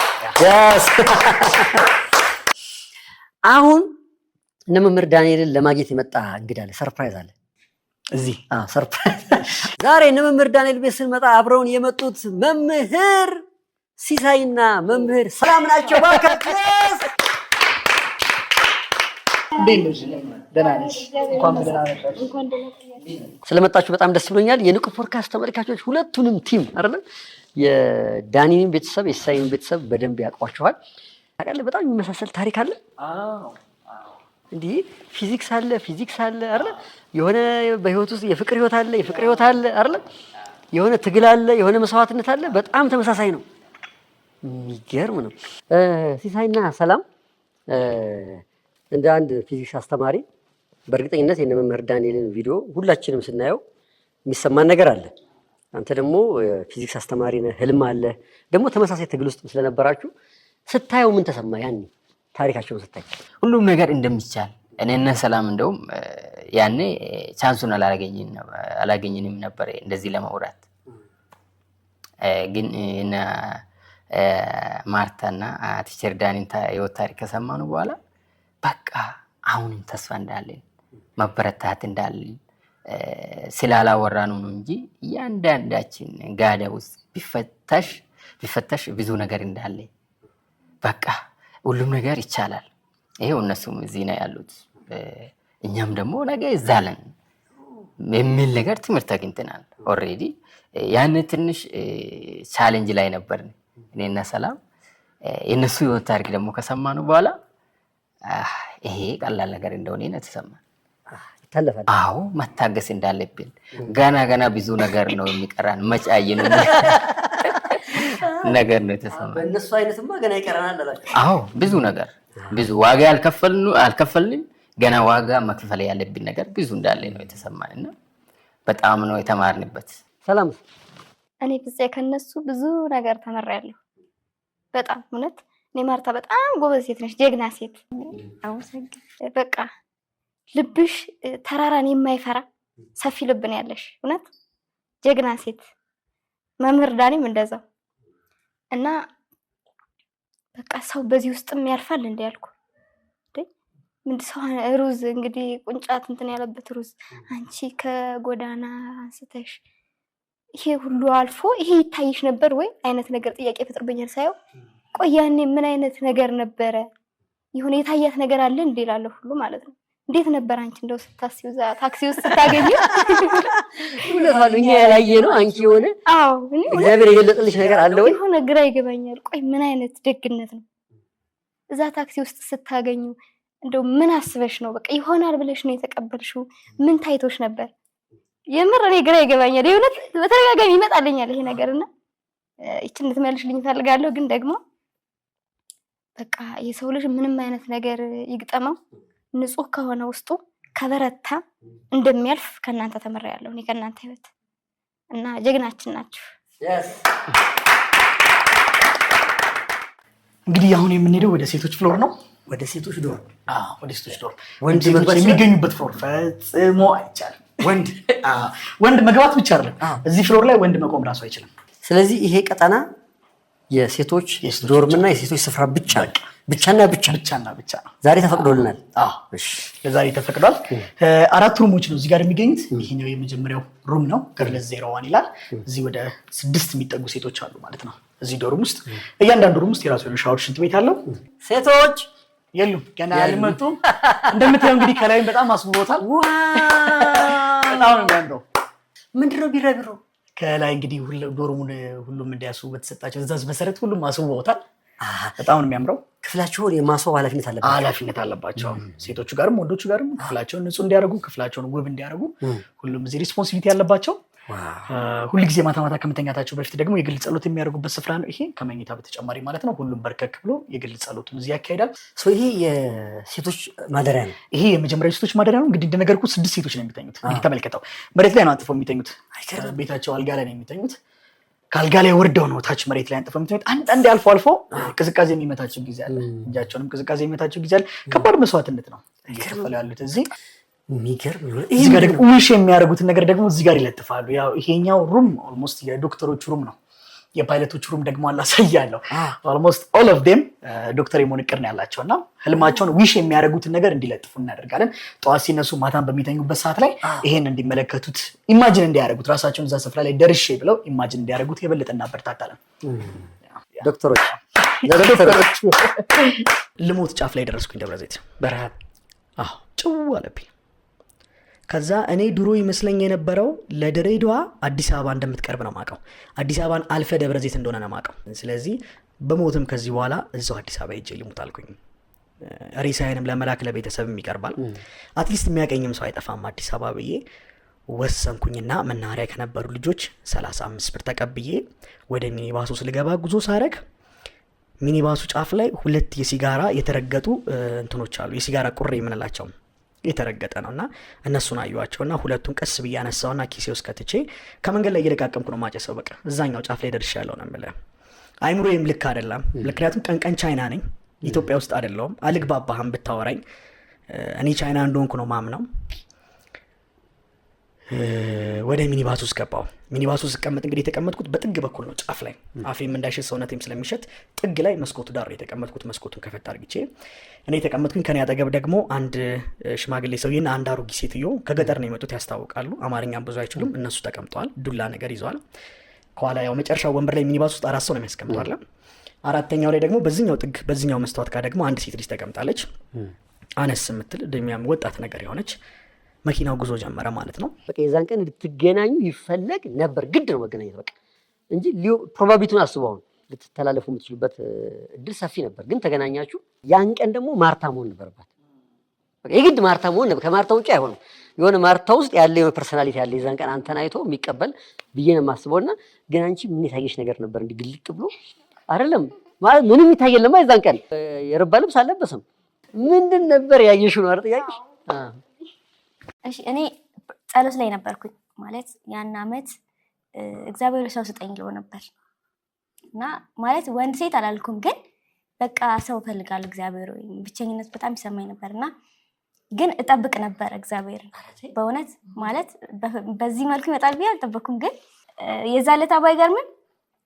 አሁን እነ መምህር ዳንኤልን ለማግኘት የመጣ እንግዳ አለ፣ ሰርፕራይዝ አለ እዚህ። ሰርፕራይዝ ዛሬ እነ መምህር ዳንኤል ቤት ስንመጣ አብረውን የመጡት መምህር ሲሳይና መምህር ሰላም ናቸው። ባካችሁ ስለመጣችሁ በጣም ደስ ብሎኛል። የንቁ ፖድካስት ተመልካቾች ሁለቱንም ቲም አይደለም የዳኒንም ቤተሰብ የሲሳይንም ቤተሰብ በደንብ ያውቋቸዋል። ታውቃለህ፣ በጣም የሚመሳሰል ታሪክ አለ። እንዲህ ፊዚክስ አለ አይደል? የሆነ በህይወት ውስጥ የፍቅር ህይወት አለ አይደል? የሆነ ትግል አለ፣ የሆነ መስዋዕትነት አለ። በጣም ተመሳሳይ ነው። የሚገርም ነው። ሲሳይና ሰላም እንደ አንድ ፊዚክስ አስተማሪ በእርግጠኝነት የነ መምህር ዳንኤልን ቪዲዮ ሁላችንም ስናየው የሚሰማን ነገር አለ። አንተ ደግሞ ፊዚክስ አስተማሪ ነህ፣ ህልም አለ። ደግሞ ተመሳሳይ ትግል ውስጥ ስለነበራችሁ ስታየው ምን ተሰማ? ያኔ ታሪካቸውን ስታይ ሁሉም ነገር እንደሚቻል እኔና ሰላም እንደውም ያኔ ቻንሱን አላገኘንም ነበር እንደዚህ ለማውራት። ግን ማርታና ቲቸር ዳኒን ህይወት ታሪክ ከሰማኑ በኋላ በቃ አሁንም ተስፋ እንዳለን መበረታት እንዳለን ስላላወራኑ ነው እንጂ እያንዳንዳችን ጋዳ ውስጥ ቢፈተሽ ብዙ ነገር እንዳለ በቃ ሁሉም ነገር ይቻላል። ይሄው እነሱም እዚህ ነው ያሉት፣ እኛም ደግሞ ነገ እዛለን የሚል ነገር ትምህርት አግኝተናል። ኦልሬዲ ያን ትንሽ ቻሌንጅ ላይ ነበርን እኔና ሰላም። የነሱ ህይወት ታሪክ ደግሞ ከሰማኑ በኋላ ይሄ ቀላል ነገር እንደሆነ ነው የተሰማን። ይታለፋል። አዎ መታገስ እንዳለብን ገና ብዙ ነገር ነው የሚቀራን መጫየን ነገር ነው የተሰማን። በእነሱ አይነትማ ገና ይቀረናል አላችሁ? አዎ ብዙ ነገር ብዙ ዋጋ አልከፈልንም ገና ዋጋ መክፈል ያለብን ነገር ብዙ እንዳለ ነው የተሰማንና በጣም ነው የተማርንበት። ሰላም እኔ ፍፄ ከነሱ ብዙ ነገር ተመራለሁ። በጣም እውነት እኔ ማርታ በጣም ጎበዝ ሴት ነሽ፣ ጀግና ሴት። በቃ ልብሽ ተራራን የማይፈራ ሰፊ ልብ ነው ያለሽ። እውነት ጀግና ሴት። መምህር ዳኒም እንደዛው እና በቃ ሰው በዚህ ውስጥም ያልፋል እንደ ያልኩ ምን ሰው ሩዝ እንግዲህ ቁንጫት እንትን ያለበት ሩዝ አንቺ ከጎዳና አንስተሽ ይሄ ሁሉ አልፎ ይሄ ይታይሽ ነበር ወይ አይነት ነገር ጥያቄ ፈጥርብኛል ሳየው። ቆይ ያኔ ምን አይነት ነገር ነበረ? የሆነ የታያት ነገር አለ እንዴ እላለሁ ሁሉ ማለት ነው። እንዴት ነበር አንቺ እንደው ስታስይው እዛ ታክሲ ውስጥ ስታገኙ? ሁለታሉኛ ያላየ ነው አንቺ የሆነ አዎ እግዚአብሔር የገለጠልሽ ነገር አለ ወይ? የሆነ ግራ ይገባኛል። ቆይ ምን አይነት ደግነት ነው እዛ ታክሲ ውስጥ ስታገኙ እንደው ምን አስበሽ ነው? በቃ ይሆናል ብለሽ ነው የተቀበልሽው? ምን ታይቶሽ ነበር? የምር እኔ ግራ ይገባኛል። የእውነት በተደጋጋሚ ይመጣልኛል ይሄ ነገርና እቺን ልትመልሽልኝ ፈልጋለሁ። ግን ደግሞ በቃ የሰው ልጅ ምንም አይነት ነገር ይግጠመው ንጹህ ከሆነ ውስጡ ከበረታ እንደሚያልፍ ከናንተ ተመራያለሁ እኔ ከናንተ ህይወት እና ጀግናችን ናችሁ። እንግዲህ አሁን የምንሄደው ወደ ሴቶች ፍሎር ነው። ወደ ሴቶች ዶር ወደ ሴቶች ዶር ወንድ መግባት የሚገኙበት ፍሎር ፈጽሞ አይቻልም። ወንድ መግባት ብቻ አይደለም፣ እዚህ ፍሎር ላይ ወንድ መቆም ራሱ አይችልም። ስለዚህ ይሄ ቀጠና የሴቶች ዶርምና የሴቶች ስፍራ ብቻና ብቻ ነው። ዛሬ ተፈቅዶልናል። ለዛሬ ተፈቅዷል። 4 ሩሞች ነው እዚህ ጋር የሚገኙት። ይሄኛው የመጀመሪያው ሩም ነው፣ ገርልስ 01 ይላል። እዚህ ወደ 6 የሚጠጉ ሴቶች አሉ ማለት ነው እዚህ ዶርም ውስጥ። እያንዳንዱ ሩም ውስጥ የራሱ የሆነ ሻወር፣ ሽንት ቤት አለው። ሴቶች የሉም ገና አልመጡም። እንደምታየው እንግዲህ ከላይም በጣም አስውቦታል። በጣም ነው የሚያምረው። ምንድነው ቢራቢሮ ከላይ እንግዲህ ዶርሙን ሁሉም እንዲያስቡ በተሰጣቸው ትዕዛዝ መሰረት ሁሉም አስውበውታል። በጣም ነው የሚያምረው። ክፍላቸውን የማስዋብ ኃላፊነት አለባቸው። ሴቶቹ ጋርም ወንዶቹ ጋርም ክፍላቸውን ንጹህ እንዲያደርጉ፣ ክፍላቸውን ውብ እንዲያደርጉ ሁሉም እዚህ ሪስፖንሲቢሊቲ ያለባቸው። ሁልጊዜ ማታ ማታ ከመተኛታቸው በፊት ደግሞ የግል ጸሎት የሚያደርጉበት ስፍራ ነው ይሄ፣ ከመኝታ በተጨማሪ ማለት ነው። ሁሉም በርከክ ብሎ የግል ጸሎቱን እዚህ ያካሂዳል። ይሄ የሴቶች ማደሪያ ነው። ይሄ የመጀመሪያው የሴቶች ማደሪያ ነው። እንግዲህ እንደነገርኩህ 6 ሴቶች ነው የሚተኙት። እንግዲህ ተመልከተው፣ መሬት ላይ ነው አንጥፈው የሚተኙት። ቤታቸው አልጋ ላይ ነው የሚተኙት። ከአልጋ ላይ ወርደው ነው ታች መሬት ላይ አንጥፈው የሚተኙት። አንዳንዴ አልፎ ቅዝቃዜ የሚመታቸው ጊዜ አለ። እጃቸውንም ቅዝቃዜ የሚመታቸው ጊዜ አለ። ከባድ መስዋዕትነት ነው እየከፈሉ ያሉት እዚህ። እዚህ ጋር ደግሞ ዊሽ የሚያደርጉትን ነገር ደግሞ እዚህ ጋር ይለጥፋሉ። ያው ይሄኛው ሩም ኦልሞስት የዶክተሮች ሩም ነው። የፓይለቶች ሩም ደግሞ አላሳያለሁ። ኦልሞስት ኦል ኦፍ ዴም ዶክተር የመሆን እቅድ ነው ያላቸው እና ህልማቸውን ዊሽ የሚያደርጉትን ነገር እንዲለጥፉ እናደርጋለን። ጠዋት ሲነሱ ማታን በሚተኙበት ሰዓት ላይ ይሄን እንዲመለከቱት ኢማጂን እንዲያደርጉት ራሳቸውን እዛ ስፍራ ላይ ደርሼ ብለው ኢማጂን እንዲያደርጉት የበለጠ እናበረታታለን። ዶክተሮች ልሞት ጫፍ ላይ ደረስኩኝ። ደብረ ዘይት በረሃብ ጭው አለብኝ። ከዛ እኔ ድሮ ይመስለኝ የነበረው ለድሬዳዋ አዲስ አበባ እንደምትቀርብ ነው ማቀው። አዲስ አበባን አልፈ ደብረ ዘይት እንደሆነ ነው ማቀው። ስለዚህ በሞትም ከዚህ በኋላ እዛው አዲስ አበባ ሄጄ ልሙት አልኩኝ። ሬሳዬንም ለመላክ ለቤተሰብም ይቀርባል፣ አትሊስት የሚያቀኝም ሰው አይጠፋም አዲስ አበባ ብዬ ወሰንኩኝና መናኸሪያ ከነበሩ ልጆች 35 ብር ተቀብዬ ወደ ሚኒባሱ ስልገባ ጉዞ ሳረግ ሚኒባሱ ጫፍ ላይ 2 የሲጋራ የተረገጡ እንትኖች አሉ። የሲጋራ ቁሬ የምንላቸው የተረገጠ ነውና እነሱን አዩዋቸውና 2ቱን ቀስ ብዬ አነሳውና ኪሴ ውስጥ ከትቼ ከመንገድ ላይ እየለቃቀምኩ ነው ማጨሰው። በቃ እዛኛው ጫፍ ላይ ደርሻለሁ ነው የምልህ። አይምሮዬም ልክ አይደለም። ምክንያቱም ቀን ቻይና ነኝ፣ ኢትዮጵያ ውስጥ አይደለሁም። አልግባባህም ብታወራኝ እኔ ቻይና እንደሆንኩ ነው ማምነው። ወደ ሚኒባስ ውስጥ ገባው። ሚኒባስ ውስጥ ስቀመጥ እንግዲህ የተቀመጥኩት በጥግ በኩል ነው፣ ጫፍ ላይ አፌም እንዳይሸት ሰውነቴም ስለሚሸት ጥግ ላይ መስኮቱ ዳር የተቀመጥኩት። መስኮቱን ከፈት አድርጌ እኔ የተቀመጥኩኝ፣ ከኔ አጠገብ ደግሞ አንድ ሽማግሌ ሰውዬና አንድ አሮጊት ሴትዮ ከገጠር ነው የመጡት፣ ያስታውቃሉ። አማርኛም ብዙ አይችሉም። እነሱ ተቀምጠዋል፣ ዱላ ነገር ይዘዋል። ከኋላ ያው መጨረሻው ወንበር ላይ ሚኒባስ ውስጥ 4 ሰው ነው የሚያስቀምጠዋል። አራተኛው ላይ ደግሞ በዚህኛው ጥግ በዚህኛው መስታወት ጋር ደግሞ አንድ ሴት ልጅ ተቀምጣለች፣ አነስ የምትል እድሜያም ወጣት ነገር የሆነች። መኪናው ጉዞ ጀመረ ማለት ነው። በቃ የዛን ቀን ልትገናኙ ይፈለግ ነበር፣ ግድ ነው መገናኘት በቃ እንጂ ፕሮባቢሊቲውን አስበው ልትተላለፉ የምትችሉበት እድል ሰፊ ነበር። ግን ተገናኛችሁ። ያን ቀን ደግሞ ማርታ መሆን ነበረባት። በቃ የግድ ማርታ መሆን ነበር። ከማርታ ውጭ አይሆንም። የሆነ ማርታ ውስጥ ያለ የሆነ ፐርሰናሊቲ ያለ የዛን ቀን አንተን አይቶ የሚቀበል ብዬ ነው የማስበውና ግን አንቺ ምን የታየሽ ነገር ነበር? እንዲህ ግልጥ ብሎ አይደለም ማለት ምንም ይታየለማ። የዛን ቀን የረባ ልብስ አልለበሰም። ምንድን ነበር ያየሽው ነው አይደል ጥያቄሽ? እሺ እኔ ጸሎት ላይ ነበርኩኝ ማለት ያን አመት እግዚአብሔር ሰው ስጠኝ ብሎ ነበር እና ማለት ወንድ ሴት አላልኩም፣ ግን በቃ ሰው ፈልጋለሁ እግዚአብሔር ወይ ብቸኝነት በጣም ይሰማኝ ነበርና ግን እጠብቅ ነበር እግዚአብሔር በእውነት ማለት በዚህ መልኩ ይመጣል ብዬ አልጠበኩም። ግን የዛለታ ባይገርምም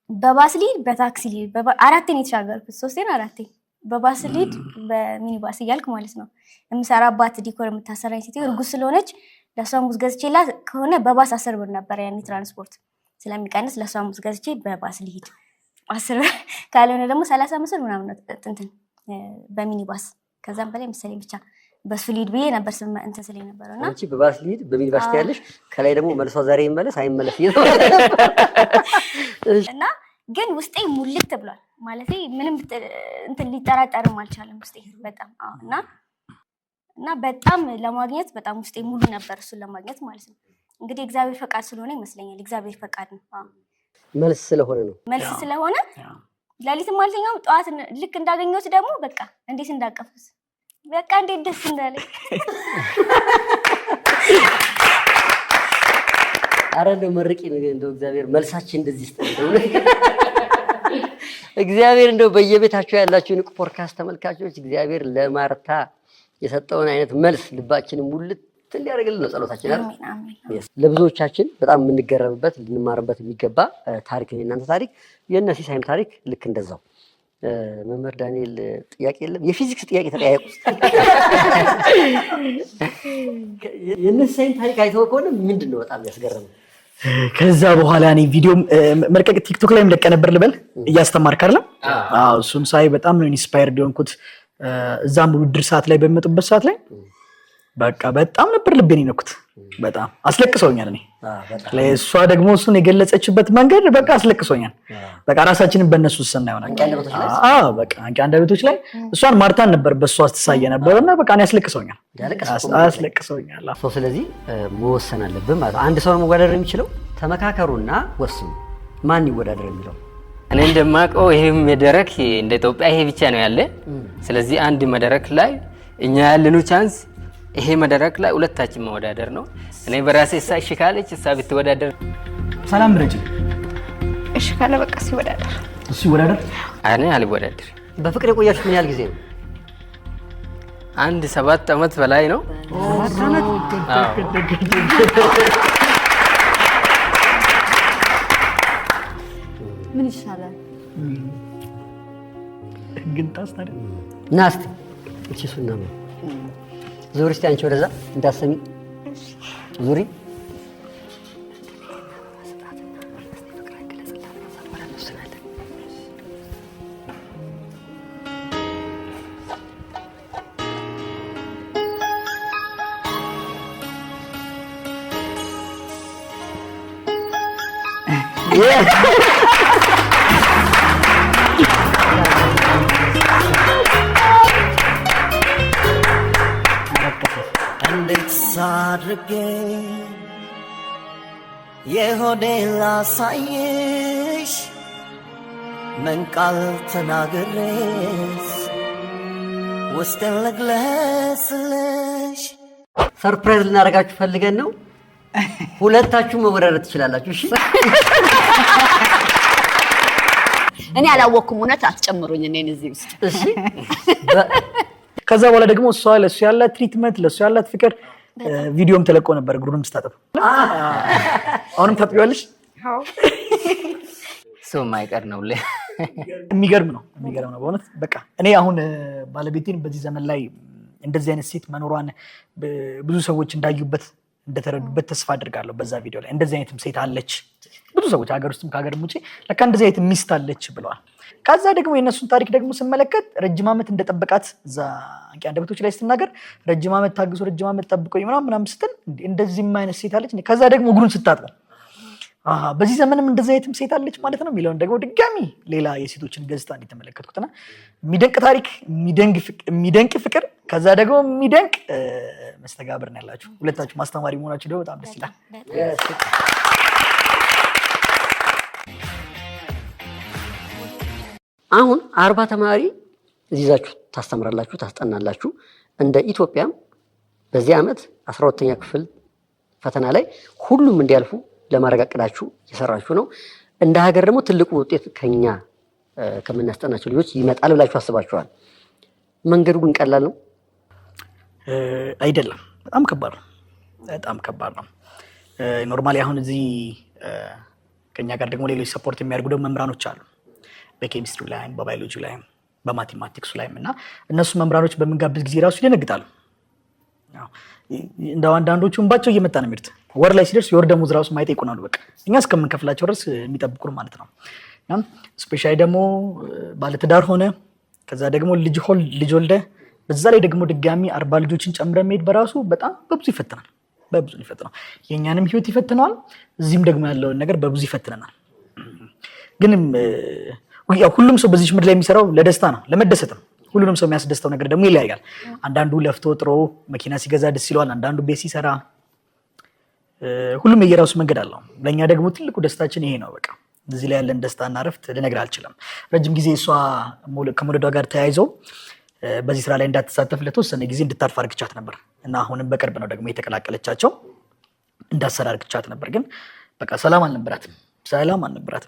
በባስ ሊድ በታክሲ ሊድ 4 ነው የተሻገርኩት፣ 3 ነው 4 በባስ ሊድ በሚኒባስ እያልኩ ማለት ነው። የምሰራባት ዲኮር የምታሰራኝ ሴትዮ እርጉዝ ስለሆነች ለሷ ሙዝ ገዝቼላት ከሆነ በባስ 10 ብር ነበር ያኔ ትራንስፖርት ስለሚቀንስ ለሷ ሙዝ ገዝቼ በባስ ሊድ 10 ብር ካልሆነ ደግሞ 35 ብር ምናምን እንትን በሚኒባስ ከዛም በላይ መሰለኝ ብቻ በሱ ሊድ ብዬ ነበር ስም እንትን ስለኝ ነበርና አንቺ በባስ ሊድ በሚኒባስ ያለሽ ከላይ ደግሞ መልሷ ዛሬ ይመለስ አይመለስ እና ግን ውስጤ ሙልት ብሏል ማለት ምንም እንትን ሊጠራጠርም አልቻለም ውስጤ በጣም እና በጣም ለማግኘት በጣም ውስጤ ሙሉ ነበር እሱን ለማግኘት ማለት ነው። እንግዲህ እግዚአብሔር ፈቃድ ስለሆነ ይመስለኛል። እግዚአብሔር ፈቃድ ነው። መልስ ስለሆነ ነው። መልስ ስለሆነ ሌሊትም አልተኛም። ጠዋት ልክ እንዳገኘሁት ደግሞ በቃ እንዴት እንዳቀፍኩት በቃ እንዴት ደስ እንዳለኝ አረ እንደው መርቂ እንደው እግዚአብሔር መልሳችን እንደዚህ ይስጠን። እግዚአብሔር እንደው በየቤታችሁ ያላችሁ ንቁ ፖድካስት ተመልካቾች እግዚአብሔር ለማርታ የሰጠውን አይነት መልስ ልባችንን ሙልት ሊያደርግልን ነው ጸሎታችን አይደል? ለብዙዎቻችን በጣም የምንገረምበት ልንማርበት የሚገባ ታሪክ ነው የእናንተ ታሪክ። የእነ ሲሳይም ታሪክ ልክ እንደዛው። መምህር ዳንኤል ጥያቄ የለም? የፊዚክስ ጥያቄ ተጠያየቁ። የእነ ሲሳይም ታሪክ አይተኸው ከሆነ ምንድን ነው በጣም ያስገረመው? ከዛ በኋላ እኔ ቪዲዮ መልቀቅ ቲክቶክ ላይም ለቀ ነበር ልበል እያስተማርክ አይደለም? አዎ እሱም ሳይ በጣም ነው ኢንስፓየርድ የሆንኩት። እዛም ውድድር ሰዓት ላይ በሚመጡበት ሰዓት ላይ በቃ በጣም ነበር ልቤን የነኩት። በጣም አስለቅሰውኛል። እኔ ለእሷ ደግሞ እሱን የገለጸችበት መንገድ በቃ አስለቅሶኛል። በቃ ራሳችንን በእነሱ ስና ይሆናል። በቃ አንዳንዶች ላይ እሷን ማርታን ነበር በእሷ አስተሳየ ነበርና በቃ እኔ አስለቅሰውኛል። ስለዚህ መወሰን አለብን ማለት አንድ ሰው ነው መወዳደር የሚችለው። ተመካከሩና ወስኑ ማን ይወዳደር የሚለው። እኔ እንደማውቀው ይሄ መድረክ እንደ ኢትዮጵያ ይሄ ብቻ ነው ያለ። ስለዚህ አንድ መድረክ ላይ እኛ ያለኑ ቻንስ ይሄ መድረክ ላይ ሁለታችን መወዳደር ነው። እኔ በራሴ እሺ ካለች እሷ ብትወዳደር ሰላም ብለጭ እሺ ካለ በቃ ሲወዳደር እሱ ይወዳደር። እኔ አልወዳደር። በፍቅር የቆያችሁ ምን ያህል ጊዜ ነው? 7 ዓመት በላይ ነው። ምን ይሻላል ግን ታስታደ ናስቲ እቺ ሱና ነው። ዙሪ እስቲ አንቺ ወደዛ እንዳሰሚ ዙሪ። እንዴት ሳድርጌ የሆዴን ላሳይሽ ምን ቃል ተናግሬስ ውስጤን ልግለጽልሽ። ሰርፕራይዝ ልናደርጋችሁ ፈልገን ነው። ሁለታችሁ መወዳደር ትችላላችሁ። እሺ እኔ አላወኩም። እውነት አትጨምሩኝ እኔን እዚህ ውስጥ እሺ። ከዛ በኋላ ደግሞ እሷ ለሱ ያላት ትሪትመንት ለሱ ያላት ፍቅር ቪዲዮም ተለቆ ነበር እግሩንም ስታጠብ። አሁንም ታጥቢዋለሽ? እሱ የማይቀር ነው። የሚገርም ነው በእውነት በቃ እኔ አሁን ባለቤቴን በዚህ ዘመን ላይ እንደዚህ አይነት ሴት መኖሯን ብዙ ሰዎች እንዳዩበት እንደተረዱበት ተስፋ አድርጋለሁ። በዛ ቪዲዮ ላይ እንደዚህ አይነትም ሴት አለች፣ ብዙ ሰዎች ሀገር ውስጥም ከሀገርም ውጭ ለካ እንደዚህ አይነት ሚስት አለች ብለዋል። ከዛ ደግሞ የእነሱን ታሪክ ደግሞ ስመለከት ረጅም ዓመት እንደጠበቃት እዛ አንቂ አንደበቶች ላይ ስትናገር ረጅም ዓመት ታግሶ ረጅም ዓመት ጠብቆኝ ምናምን ስትል እንደዚህም አይነት ሴት አለች። ከዛ ደግሞ እግሩን ስታጥበው በዚህ ዘመንም እንደዚህ አይነትም ሴት አለች ማለት ነው የሚለውን ደግሞ ድጋሚ ሌላ የሴቶችን ገጽታ እንዲተመለከትኩትና የሚደንቅ ታሪክ፣ የሚደንቅ ፍቅር፣ ከዛ ደግሞ የሚደንቅ መስተጋብር ነው ያላችሁ። ሁለታችሁ ማስተማሪ መሆናችሁ ደግሞ በጣም ደስ ይላል። አሁን 40 ተማሪ ይዛችሁ ታስተምራላችሁ፣ ታስጠናላችሁ። እንደ ኢትዮጵያም በዚህ ዓመት 12ኛ ክፍል ፈተና ላይ ሁሉም እንዲያልፉ ለማረጋገጣችሁ እየሰራችሁ ነው። እንደ ሀገር ደግሞ ትልቁ ውጤት ከኛ ከምናስጠናቸው ልጆች ይመጣል ብላችሁ አስባችኋል? መንገዱ ግን ቀላል ነው አይደለም። በጣም ከባድ ነው። ኖርማሊ አሁን እዚህ ከኛ ጋር ደግሞ ሌሎች ሰፖርት የሚያደርጉ ደግሞ መምህራኖች አሉ፣ በኬሚስትሪ ላይም በባዮሎጂ ላይም በማቴማቲክሱ ላይም እና እነሱ መምህራኖች በምንጋብዝ ጊዜ ራሱ ይደነግጣሉ። እንደ አንዳንዶቹ እንባቸው እየመጣ ነው የሚሉት። ወር ላይ ሲደርስ የወር ደመወዝ ራሱ ማየት ይቆናሉ። በቃ እኛ እስከምንከፍላቸው ድረስ የሚጠብቁን ማለት ነው። ስፔሻሊ ደግሞ ባለትዳር ሆነ ከዛ ደግሞ ልጅ ወልደ በዛ ላይ ደግሞ ድጋሚ 40 ልጆችን ጨምረ መሄድ በራሱ በጣም በብዙ ይፈትናል። የእኛንም ህይወት ይፈትነዋል። እዚህም ደግሞ ያለውን ነገር በብዙ ይፈትነናል። ግን ሁሉም ሰው በዚህ ምድር ላይ የሚሰራው ለደስታ ነው፣ ለመደሰት ነው። ሁሉንም ሰው የሚያስደስተው ነገር ደግሞ ይለያያል። አንዳንዱ ለፍቶ ጥሮ መኪና ሲገዛ ደስ ይለዋል፣ አንዳንዱ ቤት ሲሰራ፣ ሁሉም የየራሱ መንገድ አለው። ለእኛ ደግሞ ትልቁ ደስታችን ይሄ ነው። በቃ እዚህ ላይ ያለን ደስታና ረፍት ልነግር አልችልም። ረጅም ጊዜ እሷ ከመውለዷ ጋር ተያይዘው በዚህ ስራ ላይ እንዳትሳተፍ ለተወሰነ ጊዜ እንድታርፍ አርግቻት ነበር እና አሁንም በቅርብ ነው ደግሞ የተቀላቀለቻቸው እንዳሰራ አርግቻት ነበር። ግን በቃ ሰላም አልነበራትም።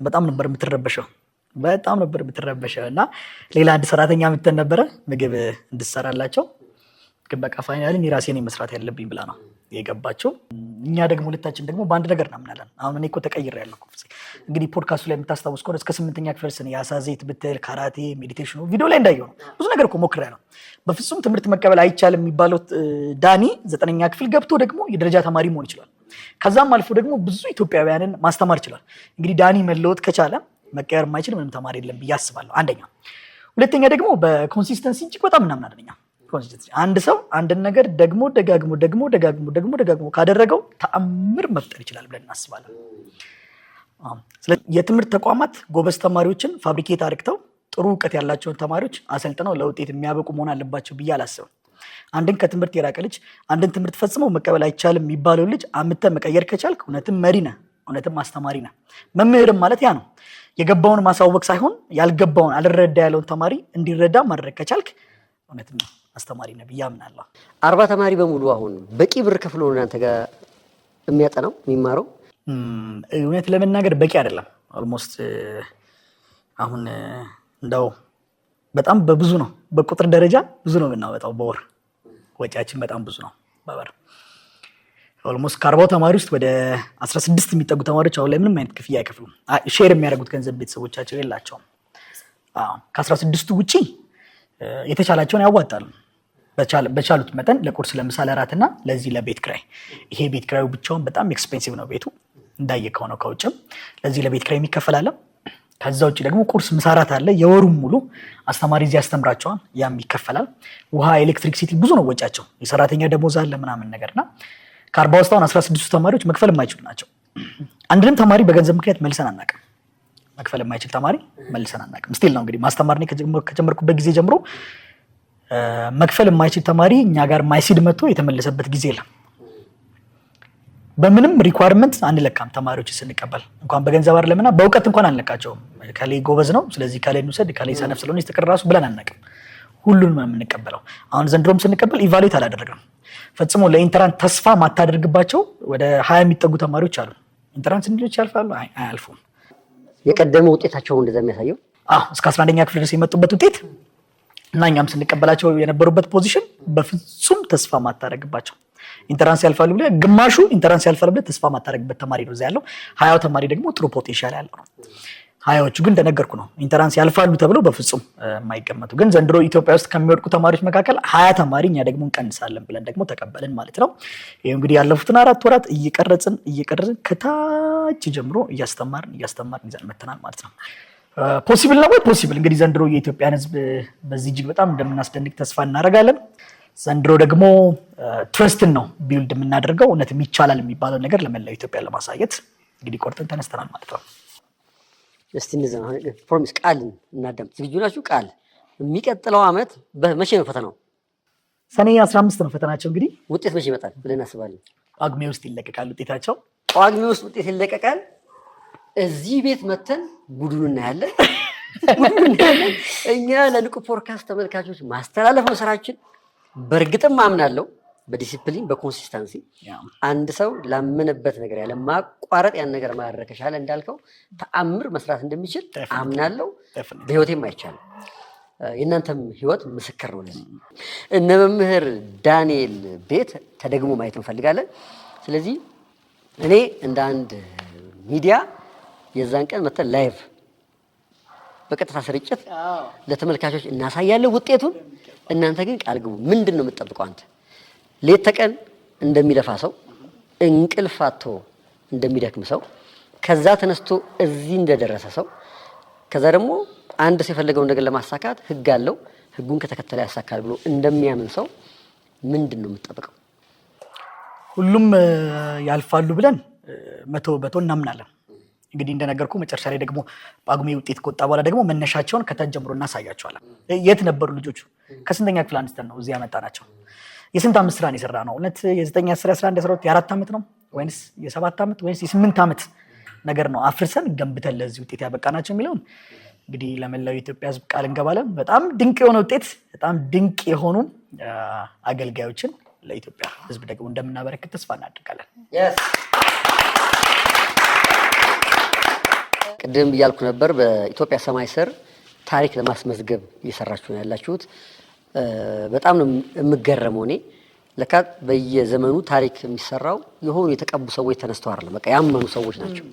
በጣም ነበር የምትረበሸው እና ሌላ አንድ ሰራተኛ ምተን ነበረ ምግብ እንድሰራላቸው። ግን በቃ ፋይናሊ እኔ ራሴ ነኝ መስራት ያለብኝ ብላ ነው የገባቸው። እኛ ደግሞ ሁለታችን ደግሞ በአንድ ነገር እናምናለን። አሁን እኔ እኮ ተቀይሬያለሁ። እንግዲህ ፖድካስቱ ላይ የምታስታውስ ከሆነ እስከ 8ኛ ክፍል ስን የአሳ ዘይት ብትል ካራቴ፣ ሜዲቴሽኑ ቪዲዮ ላይ እንዳየው ነው ብዙ ነገር እኮ ሞክሬያለሁ። በፍጹም ትምህርት መቀበል አይቻልም የሚባለው ዳኒ 9ኛ ክፍል ገብቶ ደግሞ የደረጃ ተማሪ መሆን ይችላል። ከዛም አልፎ ደግሞ ብዙ ኢትዮጵያውያንን ማስተማር ይችላል። እንግዲህ ዳኒ መለወጥ ከቻለ መቀየር የማይችል ምንም ተማሪ የለም ብዬ አስባለሁ። አንደኛ። ሁለተኛ ደግሞ በኮንሲስተንሲ እጅግ በጣም እናምናለን። አንድ ሰው አንድን ነገር ደጋግሞ ካደረገው ተአምር መፍጠር ይችላል ብለን እናስባለን። ስለዚህ የትምህርት ተቋማት ጎበዝ ተማሪዎችን ፋብሪኬት አድርገው ጥሩ እውቀት ያላቸውን ተማሪዎች አሰልጥነው ለውጤት የሚያበቁ መሆን አለባቸው ብዬ አላስብም። አንድን ከትምህርት የራቀ ልጅ አንድን ትምህርት ፈጽመው መቀበል አይቻልም የሚባለው ልጅ አምጥተህ መቀየር ከቻልክ እውነትም መሪ ነህ፣ እውነትም አስተማሪ ነህ። መምህርም ማለት ያ ነው። የገባውን ማሳወቅ ሳይሆን ያልገባውን አልረዳ ያለውን ተማሪ እንዲረዳ ማድረግ ከቻልክ እውነትም አስተማሪ ነህ ብዬ አምናለሁ። 40 ተማሪ በሙሉ አሁን በቂ ብር ከፍሎ እናንተ ጋር የሚያጠናው የሚማረው? እውነት ለመናገር በቂ አይደለም። ኦልሞስት አሁን እንደው በጣም በብዙ ነው፣ በቁጥር ደረጃ ብዙ ነው የምናወጣው በወር። ወጪያችን በጣም ብዙ ነው በወር። ኦልሞስት ከ40 ተማሪ ውስጥ ወደ 16 የሚጠጉ ተማሪዎች አሁን ላይ ምንም አይነት ክፍያ አይከፍሉም። ሼር የሚያደርጉት ገንዘብ ቤተሰቦቻቸው የላቸውም። ከ16ቱ ውጪ የተቻላቸውን ያዋጣሉ። በቻሉት መጠን ለቁርስ፣ ለምሳ፣ ለራትና ለዚህ ለቤት ክራይ። ይሄ ቤት ክራዩ ብቻውን በጣም ኤክስፔንሲቭ ነው። ቤቱ እንዳየከው ነው። ከውጭም ለዚህ ለቤት ክራይ የሚከፈል አለ። ከዛ ውጭ ደግሞ ቁርስ፣ ምሳ፣ ራት አለ። የወሩም ሙሉ አስተማሪ እዚህ ያስተምራቸዋል፣ ያም ይከፈላል። ውሃ፣ ኤሌክትሪክ ሲቲ ብዙ ነው ወጫቸው። የሰራተኛ ደሞዝ አለ ምናምን ነገርና ከ40 ውስጥ አሁን 16 ተማሪዎች መክፈል የማይችሉ ናቸው። አንድንም ተማሪ በገንዘብ ምክንያት መልሰን አናውቅም። መክፈል የማይችል ተማሪ መልሰን አናውቅም። ስቲል ነው እንግዲህ ማስተማር ከጀመርኩበት ጊዜ ጀምሮ መክፈል የማይችል ተማሪ እኛ ጋር ማይሲድ መጥቶ የተመለሰበት ጊዜ የለም። በምንም ሪኳርመንት አንለካም። ተማሪዎች ስንቀበል እንኳን በገንዘብ አይደለምና በእውቀት እንኳን አንለካቸውም። ከሌ ጎበዝ ነው ስለዚህ ከሌ እንውሰድ፣ ከሌ ሰነፍ ስለሆነ ይስተቀር ራሱ ብለን አናውቅም። ሁሉንም የምንቀበለው አሁን ዘንድሮም ስንቀበል ኢቫሉዌት አላደረግንም ፈጽሞ። ለኢንተራንስ ተስፋ ማታደርግባቸው ወደ 20 የሚጠጉ ተማሪዎች አሉ። ኢንተራንስ እንዲሎች ያልፋሉ አያልፉም። የቀደመ ውጤታቸው እንደዛ የሚያሳየው እስከ 11ኛ ክፍል ድረስ የመጡበት ውጤት እና እኛም ስንቀበላቸው የነበሩበት ፖዚሽን በፍጹም ተስፋ ማታደርግባቸው ኢንተራንስ ያልፋሉ ብለህ ግማሹ ኢንተራንስ ያልፋሉ ብለህ ተስፋ ማታረግበት ተማሪ ነው እዛ ያለው። 20 ተማሪ ደግሞ ጥሩ ፖቴንሻል ያለው ነው። 20ዎቹ ግን እንደነገርኩ ነው ኢንተራንስ ያልፋሉ ተብለው በፍጹም የማይገመቱ። ግን ዘንድሮ ኢትዮጵያ ውስጥ ከሚወድቁ ተማሪዎች መካከል 20 ተማሪ እኛ ደግሞ እንቀንሳለን ብለን ደግሞ ተቀበልን ማለት ነው። ይሄ እንግዲህ ያለፉትን 4 ወራት እየቀረጽን ከታች ጀምሮ እያስተማርን ይዘን መተናል ማለት ነው። ፖሲብል ነው ወይ? ፖሲብል። እንግዲህ ዘንድሮ የኢትዮጵያን ሕዝብ በዚህ እጅግ በጣም እንደምናስደንቅ ተስፋ እናደርጋለን። ዘንድሮ ደግሞ ትረስትን ነው ቢውልድ የምናደርገው። እውነትም ይቻላል የሚባለው ነገር ለመላው ኢትዮጵያ ለማሳየት እንግዲህ ቆርጠን ተነስተናል ማለት ነው። እስቲ እንደዛ ፕሮሚስ ቃል እናዳም። ዝግጁ ናችሁ? ቃል የሚቀጥለው ዓመት መቼ ነው ፈተናው? ሰኔ 15 ነው ፈተናቸው። እንግዲህ ውጤት መቼ ይመጣል ብለን እናስባለን? ጳጉሜ ውስጥ ይለቀቃል ውጤታቸው። ጳጉሜ ውስጥ ውጤት ይለቀቃል። እዚህ ቤት መተን ቡድኑ እናያለን። እኛ ለንቁ ፖድካስት ተመልካቾች ማስተላለፍ ነው ስራችን። በእርግጥም አምናለሁ በዲሲፕሊን በኮንሲስተንሲ አንድ ሰው ላመነበት ነገር ያለ ማቋረጥ ያን ነገር ማድረግ ከቻለ እንዳልከው ተአምር መስራት እንደሚችል አምናለሁ። በህይወቴም አይቻልም። የእናንተም ህይወት ምስክር ነው ለዚህ። እነ መምህር ዳንኤል ቤት ተደግሞ ማየት እንፈልጋለን። ስለዚህ እኔ እንደ አንድ ሚዲያ የዛን ቀን መተን ላይቭ በቀጥታ ስርጭት ለተመልካቾች እናሳያለን ውጤቱን። እናንተ ግን ቃል ግቡ። ምንድን ነው የምትጠብቀው አንተ? ሌት ተቀን እንደሚለፋ ሰው፣ እንቅልፍ አጥቶ እንደሚደክም ሰው፣ ከዛ ተነስቶ እዚህ እንደደረሰ ሰው፣ ከዛ ደግሞ አንድ ሰው የፈለገውን ነገር ለማሳካት ህግ አለው፣ ህጉን ከተከተለ ያሳካል ብሎ እንደሚያምን ሰው ምንድን ነው የምትጠብቀው? ሁሉም ያልፋሉ ብለን 100% እናምናለን። እንግዲህ እንደነገርኩ መጨረሻ ላይ ደግሞ ጳጉሜ ውጤት ከወጣ በኋላ ደግሞ መነሻቸውን ከታች ጀምሮ እናሳያቸዋለን። የት ነበሩ ልጆቹ? ከስንተኛ ክፍል አንስተን ነው እዚህ ያመጣናቸው? የስንት ዓመት ስራ ነው የሰራ ነው? እውነት የ9 10 11 12 የ4 ዓመት ነው ወይስ የ7 ዓመት ወይስ የ8 ዓመት ነገር ነው አፍርሰን ገንብተን ለዚህ ውጤት ያበቃናቸው የሚለውን እንግዲህ ለመላው የኢትዮጵያ ህዝብ ቃል እንገባለን። በጣም ድንቅ የሆነ ውጤት፣ በጣም ድንቅ የሆኑ አገልጋዮችን ለኢትዮጵያ ህዝብ ደግሞ እንደምናበረክት ተስፋ እናደርጋለን። ቅድም እያልኩ ነበር፣ በኢትዮጵያ ሰማይ ስር ታሪክ ለማስመዝገብ እየሰራችሁ ነው ያላችሁት። በጣም ነው የምገረመው። እኔ ለካ በየዘመኑ ታሪክ የሚሰራው የሆኑ የተቀቡ ሰዎች ተነስተው አይደለም፣ በቃ ያመኑ ሰዎች ናቸው።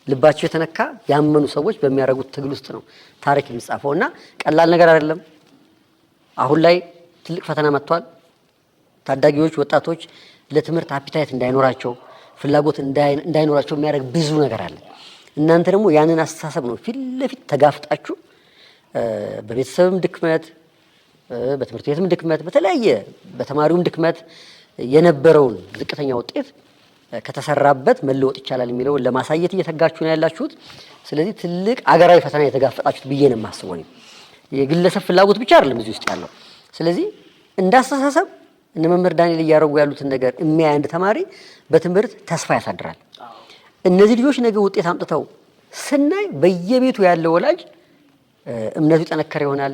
ልባቸው የተነካ ያመኑ ሰዎች በሚያደርጉት ትግል ውስጥ ነው ታሪክ የሚጻፈው እና ቀላል ነገር አይደለም። አሁን ላይ ትልቅ ፈተና መጥቷል። ታዳጊዎች፣ ወጣቶች ለትምህርት አፒታይት እንዳይኖራቸው፣ ፍላጎት እንዳይኖራቸው የሚያደርግ ብዙ ነገር አለ። እናንተ ደግሞ ያንን አስተሳሰብ ነው ፊት ለፊት ተጋፍጣችሁ በቤተሰብም ድክመት፣ በትምህርት ቤትም ድክመት፣ በተለያየ በተማሪውም ድክመት የነበረውን ዝቅተኛ ውጤት ከተሰራበት መለወጥ ይቻላል የሚለውን ለማሳየት እየተጋችሁ ነው ያላችሁት። ስለዚህ ትልቅ አገራዊ ፈተና የተጋፈጣችሁት ብዬ ነው የማስበው። የግለሰብ ፍላጎት ብቻ አይደለም እዚህ ውስጥ ያለው። ስለዚህ እንዳስተሳሰብ እነ መምህር ዳንኤል እያደረጉ ያሉትን ነገር የሚያይ አንድ ተማሪ በትምህርት ተስፋ ያሳድራል። እነዚህ ልጆች ነገ ውጤት አምጥተው ስናይ በየቤቱ ያለው ወላጅ እምነቱ ጠነከረ ይሆናል።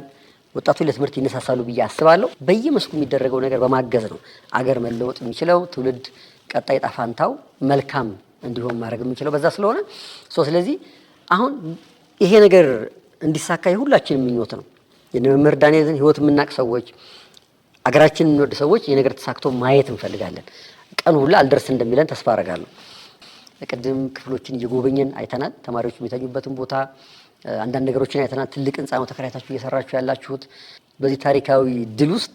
ወጣቶች ለትምህርት ይነሳሳሉ ብዬ አስባለሁ። በየመስኩ የሚደረገው ነገር በማገዝ ነው አገር መለወጥ የሚችለው፣ ትውልድ ቀጣይ ጣፋንታው መልካም እንዲሆን ማድረግ የሚችለው በዛ ስለሆነ ስለዚህ አሁን ይሄ ነገር እንዲሳካ የሁላችን ምኞት ነው። የመምህር ዳንኤልን ህይወት የምናውቅ ሰዎች፣ አገራችንን የምንወድ ሰዎች ይሄ ነገር ተሳክቶ ማየት እንፈልጋለን። ቀኑ ሁላ አልደርስ እንደሚለን ተስፋ አደርጋለሁ። ቅድም ክፍሎችን እየጎበኘን አይተናል። ተማሪዎች የሚተኙበትን ቦታ፣ አንዳንድ ነገሮችን አይተናል። ትልቅ ህንፃ ነው ተከራይታችሁ እየሰራችሁ ያላችሁት። በዚህ ታሪካዊ ድል ውስጥ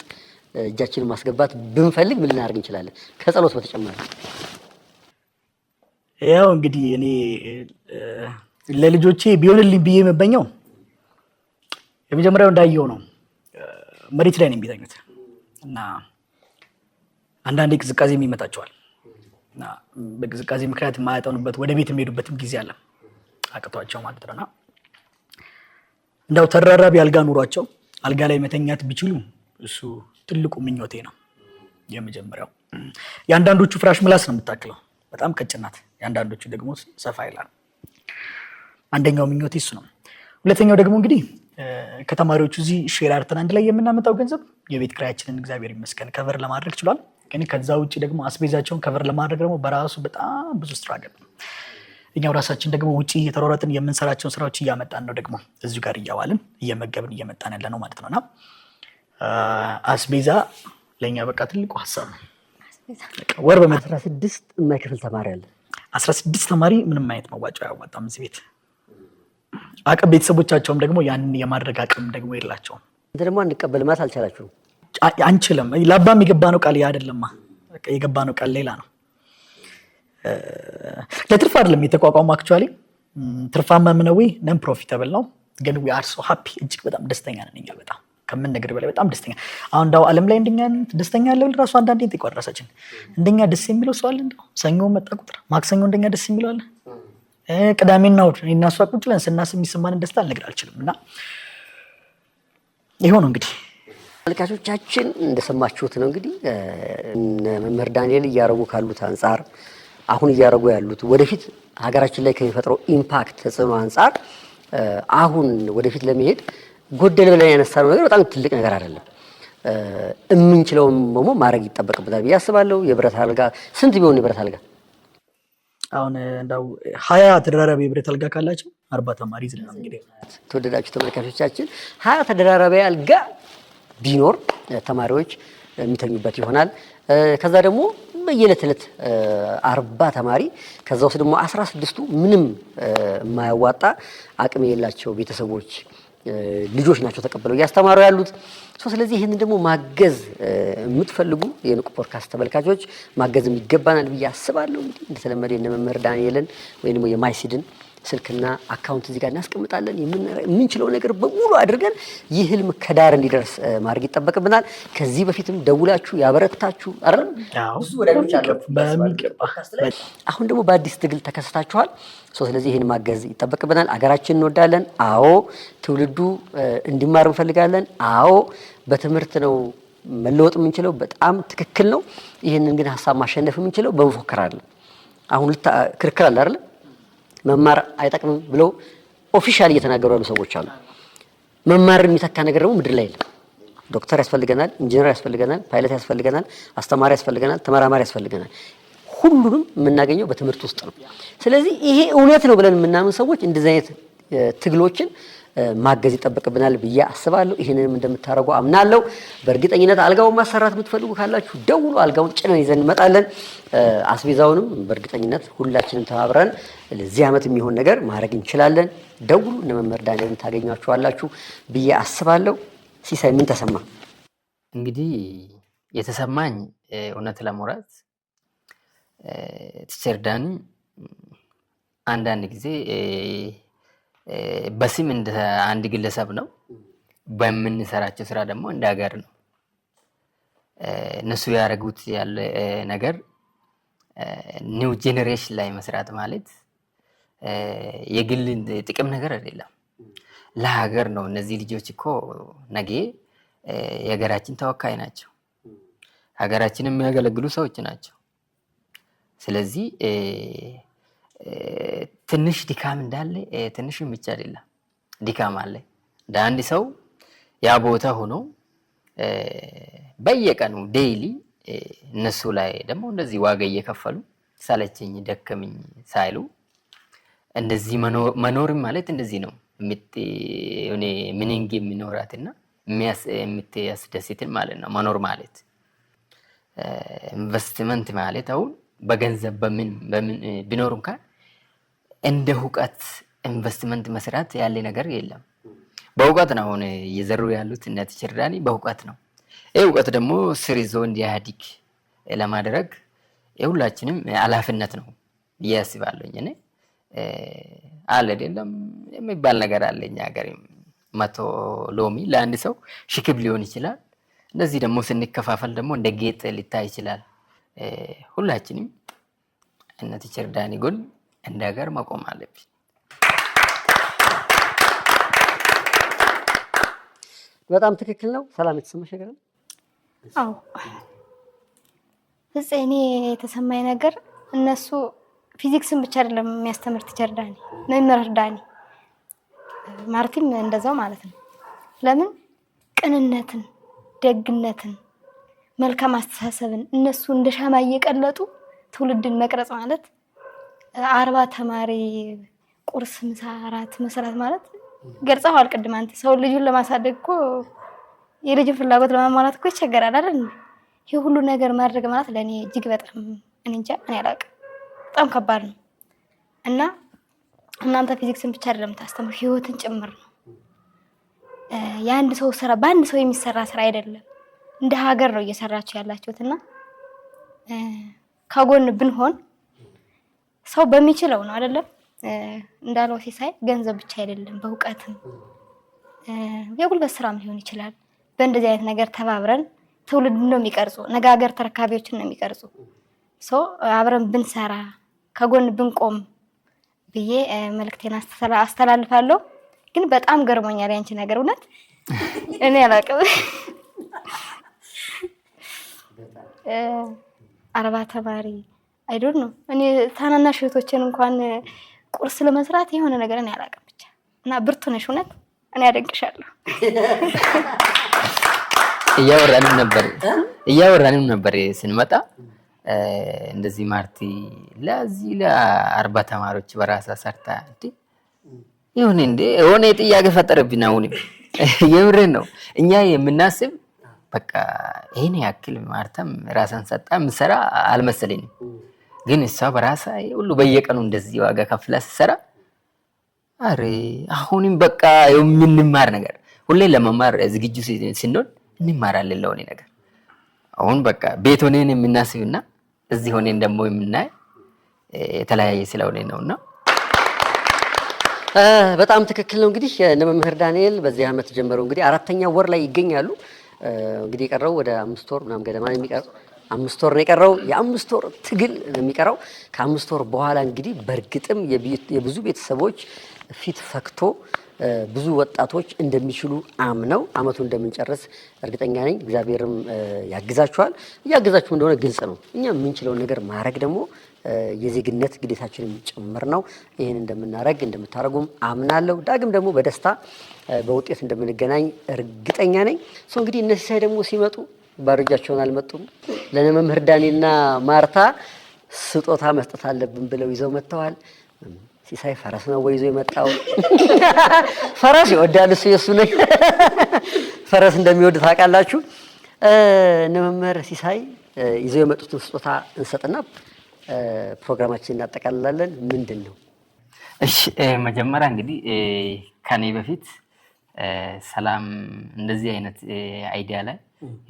እጃችንን ማስገባት ብንፈልግ ምን ልናደርግ እንችላለን? ከጸሎት በተጨማሪ ያው እንግዲህ እኔ ለልጆቼ ቢሆንልኝ ብዬ የምመኘው የመጀመሪያው እንዳየው ነው፣ መሬት ላይ ነው የሚተኙት እና አንዳንዴ ቅዝቃዜ ይመጣቸዋል እና በቅዝቃዜ ምክንያት የማያጠኑበት ወደ ቤት የሚሄዱበትም ጊዜ አለ አቅቷቸው ማለት ነውና እንዳው ተራራቢ አልጋ ኑሯቸው አልጋ ላይ መተኛት ቢችሉ እሱ ትልቁ ምኞቴ ነው። የመጀመሪያው የአንዳንዶቹ ፍራሽ ምላስ ነው የምታክለው፣ በጣም ቀጭን ናት። የአንዳንዶቹ ደግሞ ሰፋ ይላል። አንደኛው ምኞቴ እሱ ነው። ሁለተኛው ደግሞ እንግዲህ ከተማሪዎቹ እዚህ ሼር አርተን አንድ ላይ የምናመጣው ገንዘብ የቤት ኪራያችንን እግዚአብሔር ይመስገን ከቨር ለማድረግ ችሏል። ግን ከዛ ውጭ ደግሞ አስቤዛቸውን ከቨር ለማድረግ ደግሞ በራሱ በጣም ብዙ ስትራግል ነው። እኛው ራሳችን ደግሞ ውጪ እየተሯሯጥን የምንሰራቸውን ስራዎች እያመጣን ነው፣ ደግሞ እዚሁ ጋር እያዋልን እየመገብን እየመጣን ያለ ነው ማለት ነውና አስቤዛ ለእኛ በቃ ትልቁ ሀሳብ ነው። ወር በመቶ 16 የማይከፍል ተማሪ አለ። 16 ተማሪ ምንም አይነት መዋጮ አያዋጣም እዚህ ቤት። አቅም ቤተሰቦቻቸውም ደግሞ ያንን የማድረግ አቅም ደግሞ የላቸውም። እንት ደግሞ አንቀበል ማለት አልቻላችሁም። አንችልም። ለአባም የገባ ነው ቃል አይደለማ። በቃ የገባ ነው ቃል ሌላ ነው። ለትርፍ አይደለም የተቋቋመው። አክቹአሊ ትርፋማ ምነው ነን ፕሮፊታብል ነው። ግን we are so happy እጅግ በጣም ደስተኛ ነን እኛ በጣም ከምን ነገር በላይ በጣም ደስተኛ። አሁን እንዳው ዓለም ላይ እንደኛ ደስተኛ ያለው ራሱ አንዳንዴ ተቆረሰችን እንደኛ ደስ የሚለው ሰው አለ እንደው ሰኞ መጣ ቁጥር ማክሰኞ እንደኛ ደስ የሚለው አለ። ቅዳሜና እሑድ እና እሷ ቁጭ ብለን ስናስብ የሚሰማንን ደስታ ልነግር አልችልም። እና ይሄው ነው እንግዲህ ተመልካቾቻችን እንደሰማችሁት ነው እንግዲህ መምህር ዳንኤል እያረጉ ካሉት አንፃር አሁን እያረጉ ያሉት ወደፊት ሀገራችን ላይ ከሚፈጥረው ኢምፓክት ተጽዕኖ አንፃር አሁን ወደፊት ለመሄድ ጎደል ብለን ያነሳነው ነገር በጣም ትልቅ ነገር አይደለም። የምንችለውም ደግሞ ማድረግ ይጠበቅብናል ብዬ አስባለሁ። የብረት አልጋ ስንት ቢሆን የብረት አልጋ አሁን እንዳው 20 ተደራራቢ የብረት አልጋ ካላቸው 40 ተማሪ ይዝናል። እንግዲህ ተወደዳችሁ ተመልካቾቻችን 20 ተደራራቢ አልጋ ቢኖር ተማሪዎች የሚተኙበት ይሆናል። ከዛ ደግሞ በየዕለት 40 ተማሪ ከዛ ውስጥ ደግሞ 16ቱ ምንም የማያዋጣ አቅም የሌላቸው ቤተሰቦች ልጆች ናቸው ተቀበለው እያስተማሩ ያሉት። ስለዚህ ይህንን ደግሞ ማገዝ የምትፈልጉ የንቁ ፖድካስት ተመልካቾች ማገዝም ይገባናል ብዬ አስባለሁ። እንግዲህ እንደተለመደ የነ መምህር ዳንኤልን ወይም ደግሞ የማይሲድን ስልክና አካውንት እዚህ ጋር እናስቀምጣለን። የምንችለው ነገር በሙሉ አድርገን ይህ ህልም ከዳር እንዲደርስ ማድረግ ይጠበቅብናል። ከዚህ በፊትም ደውላችሁ ያበረታችሁ አይደል? ብዙ ወዳጆች አሉ በሚገባ። አሁን ደግሞ በአዲስ ትግል ተከስታችኋል። ስለዚህ ይህን ማገዝ ይጠበቅብናል። አገራችን እንወዳለን። አዎ። ትውልዱ እንዲማር እንፈልጋለን። አዎ። በትምህርት ነው መለወጥ የምንችለው። በጣም ትክክል ነው። ይህንን ግን ሀሳብ ማሸነፍ የምንችለው በመፎከር አይደለም። አሁን ክርክር አለ አይደል? መማር አይጠቅምም ብለው ኦፊሻሊ እየተናገሩ ያሉ ሰዎች አሉ። መማር የሚተካ ነገር ደግሞ ምድር ላይ የለም። ዶክተር ያስፈልገናል፣ ኢንጂነር ያስፈልገናል፣ ፓይለት ያስፈልገናል፣ አስተማሪ ያስፈልገናል፣ ተመራማሪ ያስፈልገናል። ሁሉንም የምናገኘው በትምህርት ውስጥ ነው። ስለዚህ ይሄ እውነት ነው ብለን የምናምን ሰዎች እንደዚህ አይነት ትግሎችን ማገዝ ይጠበቅብናል ብዬ አስባለሁ። ይሄንንም እንደምታረጉ አምናለሁ። በእርግጠኝነት አልጋውን ማሰራት የምትፈልጉ ካላችሁ ደውሉ። አልጋውን ጭነን ይዘን እንመጣለን። አስቤዛውንም በእርግጠኝነት ሁላችንም ተባብረን ለዚህ ዓመት የሚሆን ነገር ማድረግ እንችላለን። ደውሉ። እነ መምህር ዳንኤልን ታገኟቸዋላችሁ ብዬ አስባለሁ። ሲሳይ ምን ተሰማ? እንግዲህ የተሰማኝ እውነት ለማውራት ቲቸር ዳኒ አንዳንድ ጊዜ በስም እንደ አንድ ግለሰብ ነው፣ በምንሰራቸው ስራ ደግሞ እንደ ሀገር ነው። እነሱ ያደረጉት ያለ ነገር ኒው ጄኔሬሽን ላይ መስራት ማለት የግል ጥቅም ነገር አይደለም፣ ለሀገር ነው። እነዚህ ልጆች እኮ ነገ የሀገራችን ተወካይ ናቸው፣ ሀገራችንን የሚያገለግሉ ሰዎች ናቸው። ስለዚህ ትንሽ ድካም እንዳለ ትንሽም ብቻ አይደለም፣ ድካም አለ። እንደ አንድ ሰው ያ ቦታ ሆኖ በየቀኑ ዴይሊ እነሱ ላይ ደግሞ እንደዚህ ዋጋ እየከፈሉ ሳለችኝ ደከምኝ ሳይሉ እንደዚህ መኖርም ማለት እንደዚህ ነው። ምንንግ የሚኖራትና የምትያስደስትን ማለት ነው መኖር ማለት። ኢንቨስትመንት ማለት አሁን በገንዘብ በምን ቢኖር እንኳን እንደ እውቀት ኢንቨስትመንት መስራት ያለ ነገር የለም። በእውቀት ነው አሁን እየዘሩ ያሉት እነ ቲቸር ዳኒ በእውቀት ነው። ይህ እውቀት ደግሞ ስር ይዞ እንዲያድግ ለማድረግ የሁላችንም ኃላፊነት ነው ብዬ አስባለሁኝ። እኔ አለ አይደለም የሚባል ነገር አለ እኛ ሀገር 100 ሎሚ ለአንድ ሰው ሽክብ ሊሆን ይችላል። እንደዚህ ደግሞ ስንከፋፈል ደግሞ እንደ ጌጥ ሊታይ ይችላል። ሁላችንም እነ ቲቸር ዳኒ ጎን እንደ ሀገር መቆም አለብን። በጣም ትክክል ነው። ሰላም የተሰማሽ ነገር? አዎ እኔ የተሰማኝ ነገር እነሱ ፊዚክስን ብቻ አይደለም የሚያስተምር ቲቸር ዳኒ፣ መምህር ዳኒ ማርቲም እንደዛው ማለት ነው። ለምን ቅንነትን፣ ደግነትን፣ መልካም አስተሳሰብን እነሱ እንደ ሻማ እየቀለጡ ትውልድን መቅረጽ ማለት 40 ተማሪ ቁርስ፣ ምሳ፣ እራት መስራት ማለት ገልጸዋል። ቅድም አንተ ሰው ልጁን ለማሳደግ እኮ የልጅን ፍላጎት ለማሟላት እኮ ይቸገራል አይደል? ይሄ ሁሉ ነገር ማድረግ ማለት ለኔ እጅግ በጣም እኔ እንጃ እኔ አላውቅም በጣም ከባድ ነው እና እናንተ ፊዚክስን ብቻ አይደለም ታስተምሩ ህይወትን ጭምር ነው የአንድ ሰው ስራ በአንድ ሰው የሚሰራ ስራ አይደለም እንደ ሀገር ነው እየሰራችሁ ያላችሁትና ከጎን ብንሆን ሰው በሚችለው ነው አይደለም እንዳለው ሲሳይ ገንዘብ ብቻ አይደለም በእውቀትም የጉልበት ስራም ሊሆን ይችላል በእንደዚህ አይነት ነገር ተባብረን ትውልድ ነው የሚቀርጹ ነገ ሀገር ተረካቢዎችን ነው የሚቀርጹ ሰው አብረን ብንሰራ ከጎን ብንቆም ብዬ መልእክቴን አስተላልፋለሁ ግን በጣም ገርሞኛል ያንቺ ነገር እውነት እኔ አላውቅም አርባ ተማሪ አይ ዶንት ኖ እኔ ታናናሽ እህቶችን እንኳን ቁርስ ለመስራት የሆነ ነገር እኔ አላውቅም ብቻ እና ብርቱ ነሽ እውነት እኔ አደንቅሻለሁ እያወራንም ነበር ስንመጣ እንደዚህ ማርቲ ለዚህ ለ40 ተማሪዎች በራሳ ሰርታ እንዴ ይሁን እንዴ ሆነ ጥያቄ ፈጠረብኝ አሁን የምሬን ነው እኛ የምናስብ በቃ ይሄን ያክል ማርተም ራሳን ሰጣ ምሰራ አልመሰለኝም ግን እሷ በራሳ ሁሉ በየቀኑ እንደዚህ ዋጋ ከፍላ ሰራ አሬ አሁንም በቃ የምንማር ነገር ሁሌ ለመማር ዝግጁ ስንሆን እንማራለን ለሆነ ነገር አሁን በቃ ቤት ሆነን የምናስብና እዚህ ሆነን ደግሞ የምናይ የተለያየ ስለሆነ ነውና በጣም ትክክል ነው እንግዲህ መምህር ዳንኤል በዚህ አመት ጀምረው እንግዲህ 4ኛ ወር ላይ ይገኛሉ እንግዲህ የቀረው ወደ 5 ወር ምናምን ገደማ የሚቀረው 5 ወር ነው የቀረው የ5 ወር ትግል የሚቀረው ከ5 ወር በኋላ እንግዲህ በርግጥም የብዙ ቤተሰቦች ፊት ፈክቶ ብዙ ወጣቶች እንደሚችሉ አምነው አመቱ እንደምንጨርስ እርግጠኛ ነኝ እግዚአብሔርም ያግዛችኋል ያግዛችሁ እንደሆነ ግልጽ ነው እኛ የምንችለው ነገር ማድረግ ደግሞ የዜግነት ግዴታችንን ጭምር ነው ይሄን እንደምናረግ እንደምታረጉም አምናለሁ ዳግም ደግሞ በደስታ በውጤት እንደምንገናኝ እርግጠኛ ነኝ እንግዲህ እነዚህ ሳይ ደግሞ ሲመጡ ባርጃቸውን አልመጡም ለመምህር ዳንኤልና ማርታ ስጦታ መስጠት አለብን ብለው ይዘው መጥተዋል ሲሳይ ፈረስ ነው ወይ ይዞ የመጣው ፈረስ ይወዳል እሱ የሱ ነው ፈረስ እንደሚወድ ታውቃላችሁ መምህር ሲሳይ ይዘው የመጡትን ስጦታ እንሰጥና ፕሮግራማችንን እናጠቃልላለን ምንድነው እሺ መጀመሪያ እንግዲህ ከኔ በፊት ሰላም እንደዚህ አይነት አይዲያ ላይ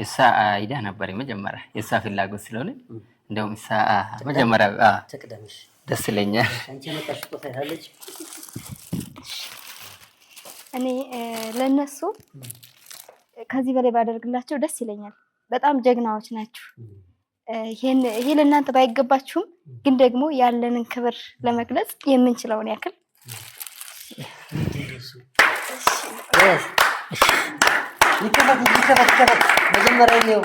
የሳ አይዲያ ነበር መጀመሪያ የሳ ፍላጎት ስለሆነ እንደውም ሳ መጀመሪያ ተቀደምሽ ደስ ይለኛል አንቺ መጣሽ ስጦታ ያለች እኔ ለነሱ ከዚህ በላይ ባደርግላቸው ደስ ይለኛል በጣም ጀግናዎች ናችሁ ይሄ ለእናንተ ባይገባችሁም ግን ደግሞ ያለንን ክብር ለመግለጽ የምንችለውን ያክል ይከፈት መጀመሪያ ነው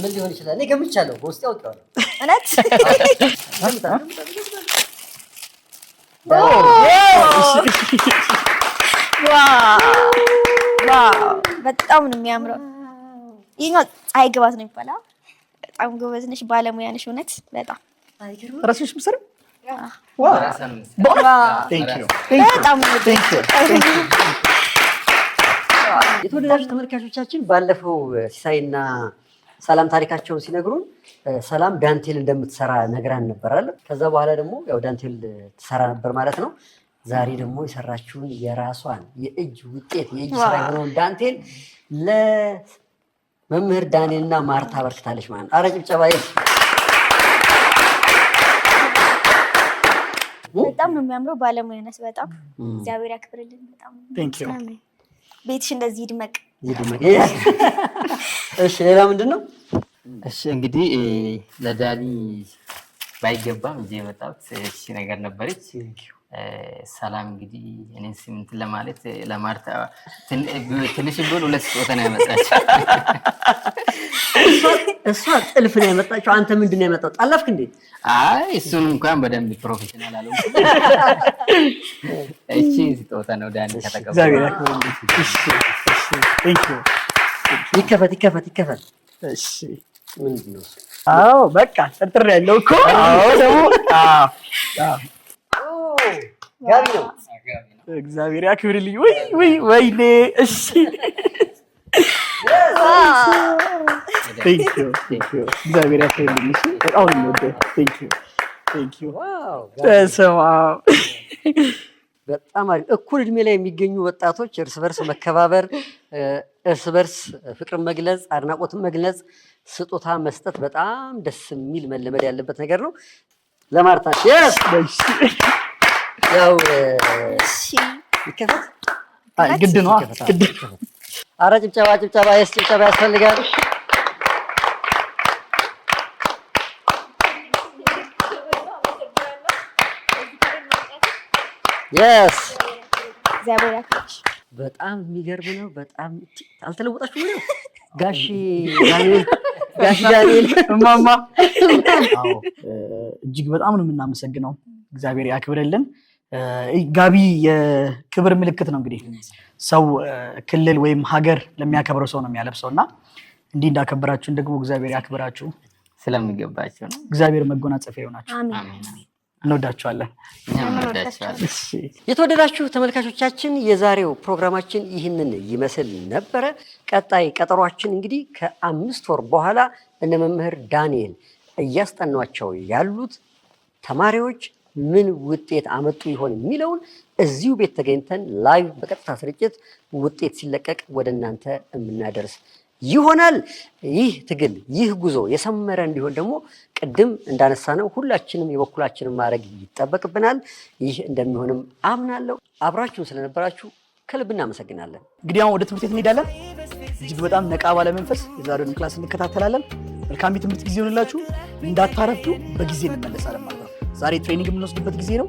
ምን ሊሆን ይችላል እኔ ገምቻለሁ በውስጥ ያውቃለሁ እውነት ዋው በጣም ነው የሚያምረው ይሄኛው ፀሐይ ግባት ነው የሚባለው በጣም ጎበዝ ነሽ ባለሙያ ነሽ እውነት በጣም ራስሽ ምስር በጣም የተወደዳችሁ ተመልካቾቻችን ባለፈው ሲሳይና ሰላም ታሪካቸውን ሲነግሩን ሰላም ዳንቴል እንደምትሰራ ነግራን ነበር አይደል ከዛ በኋላ ደግሞ ያው ዳንቴል ትሰራ ነበር ማለት ነው ዛሬ ደግሞ የሰራችውን የራሷን የእጅ ውጤት የእጅ ስራ የሆነውን ዳንቴል ለመምህር ዳንኤልና ማርታ አበርክታለች ማለት ነው አረ ጭብጨባ በጣም ነው የሚያምረው ባለሙያ ነሽ በጣም እግዚአብሔር ያክብርልን በጣም ቴንክ ዩ ቤትሽ እንደዚህ ይድመቅ እሺ ሌላ ምንድነው እሺ እንግዲህ ለዳኒ ባይገባም እንጂ የመጣሁት እሺ ነገር ነበረች ሰላም እንግዲህ እኔን ስምንት ለማለት ለማርታ ትንሽ ቢሆን ሁለት ስጦታ ነው ያመጣችው እሷ ጥልፍ ነው ያመጣችው አንተ ምንድነው ያመጣው ጣለፍክ እንዴ አይ እሱን እንኳን በደንብ ፕሮፌሽናል አለው እቺ ስጦታ ነው ዳኒ ከተቀበለ እግዚአብሔር ያክብርልኝ እሺ ቴንክ ዩ ይከፈት እሺ ምንድነው አዎ በቃ ጥርጥር ያለው እኮ አዎ ደግሞ ጋቢ ነው እግዚአብሔር ያክብርልኝ ወይኔ እሺ እግዚአብሔር ያክብርልኝ። በጣም ነው የምወደው። ቴንክ ዩ። በጣም አሪፍ። እኩል እድሜ ላይ የሚገኙ ወጣቶች እርስ በርስ መከባበር፣ እርስ በርስ ፍቅርን መግለጽ፣ አድናቆትን መግለጽ፣ ስጦታ መስጠት በጣም ደስ የሚል መለመድ ያለበት ነገር ነው። ለማርታ ያው ይከፈት ግድ ነው። ኧረ ጭብጨባ ጭብጨባ ያስፈልጋል። የስ እግዚአብሔር ያክብርሽ። በጣም የሚገርም ነው። በጣም አልተለወጣችሁም ነው ጋሽ ዳንኤል እማማ። እጅግ በጣም ነው የምናመሰግነው። እግዚአብሔር ያክብርልን። ጋቢ የክብር ምልክት ነው። እንግዲህ ሰው ክልል ወይም ሀገር ለሚያከብረው ሰው ነው የሚያለብሰው እና እንዲህ እንዳከበራችሁን ደግሞ እግዚአብሔር ያክብራችሁ። ስለሚገባቸው ነው። እግዚአብሔር መጎናጸፊያ ይሆናችሁ። እንወዳችኋለን። የተወደዳችሁ ተመልካቾቻችን የዛሬው ፕሮግራማችን ይህንን ይመስል ነበረ። ቀጣይ ቀጠሯችን እንግዲህ ከ5 ወር በኋላ እነ መምህር ዳንኤል እያስጠኗቸው ያሉት ተማሪዎች ምን ውጤት አመጡ ይሆን የሚለውን እዚሁ ቤት ተገኝተን ላይቭ በቀጥታ ስርጭት ውጤት ሲለቀቅ ወደ እናንተ የምናደርስ ይሆናል። ይህ ትግል ይህ ጉዞ የሰመረ እንዲሆን ደግሞ ቅድም እንዳነሳነው ሁላችንም የበኩላችንን ማድረግ ይጠበቅብናል። ይህ እንደሚሆንም አምናለሁ። አብራችሁን ስለነበራችሁ ከልብ እናመሰግናለን። እንግዲህ አሁን ወደ ትምህርት ቤት እንሄዳለን። እጅግ በጣም ነቃ ባለ መንፈስ የዛሬውን ክላስ እንከታተላለን። መልካም የትምህርት ጊዜ ይሆንላችሁ። እንዳታረፍዱ፣ በጊዜ እንመለሳለን ማለት ነው። ዛሬ ትሬኒንግ የምንወስድበት ጊዜ ነው።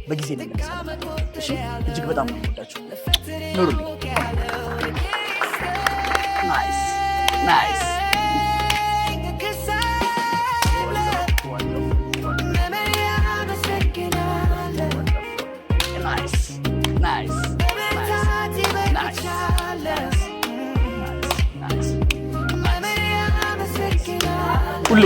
በጊዜ እንመለሳለን። እሺ፣ እጅግ በጣም ነው የምወዳችሁ። ኑሩልኝ። ናይስ ሁሌ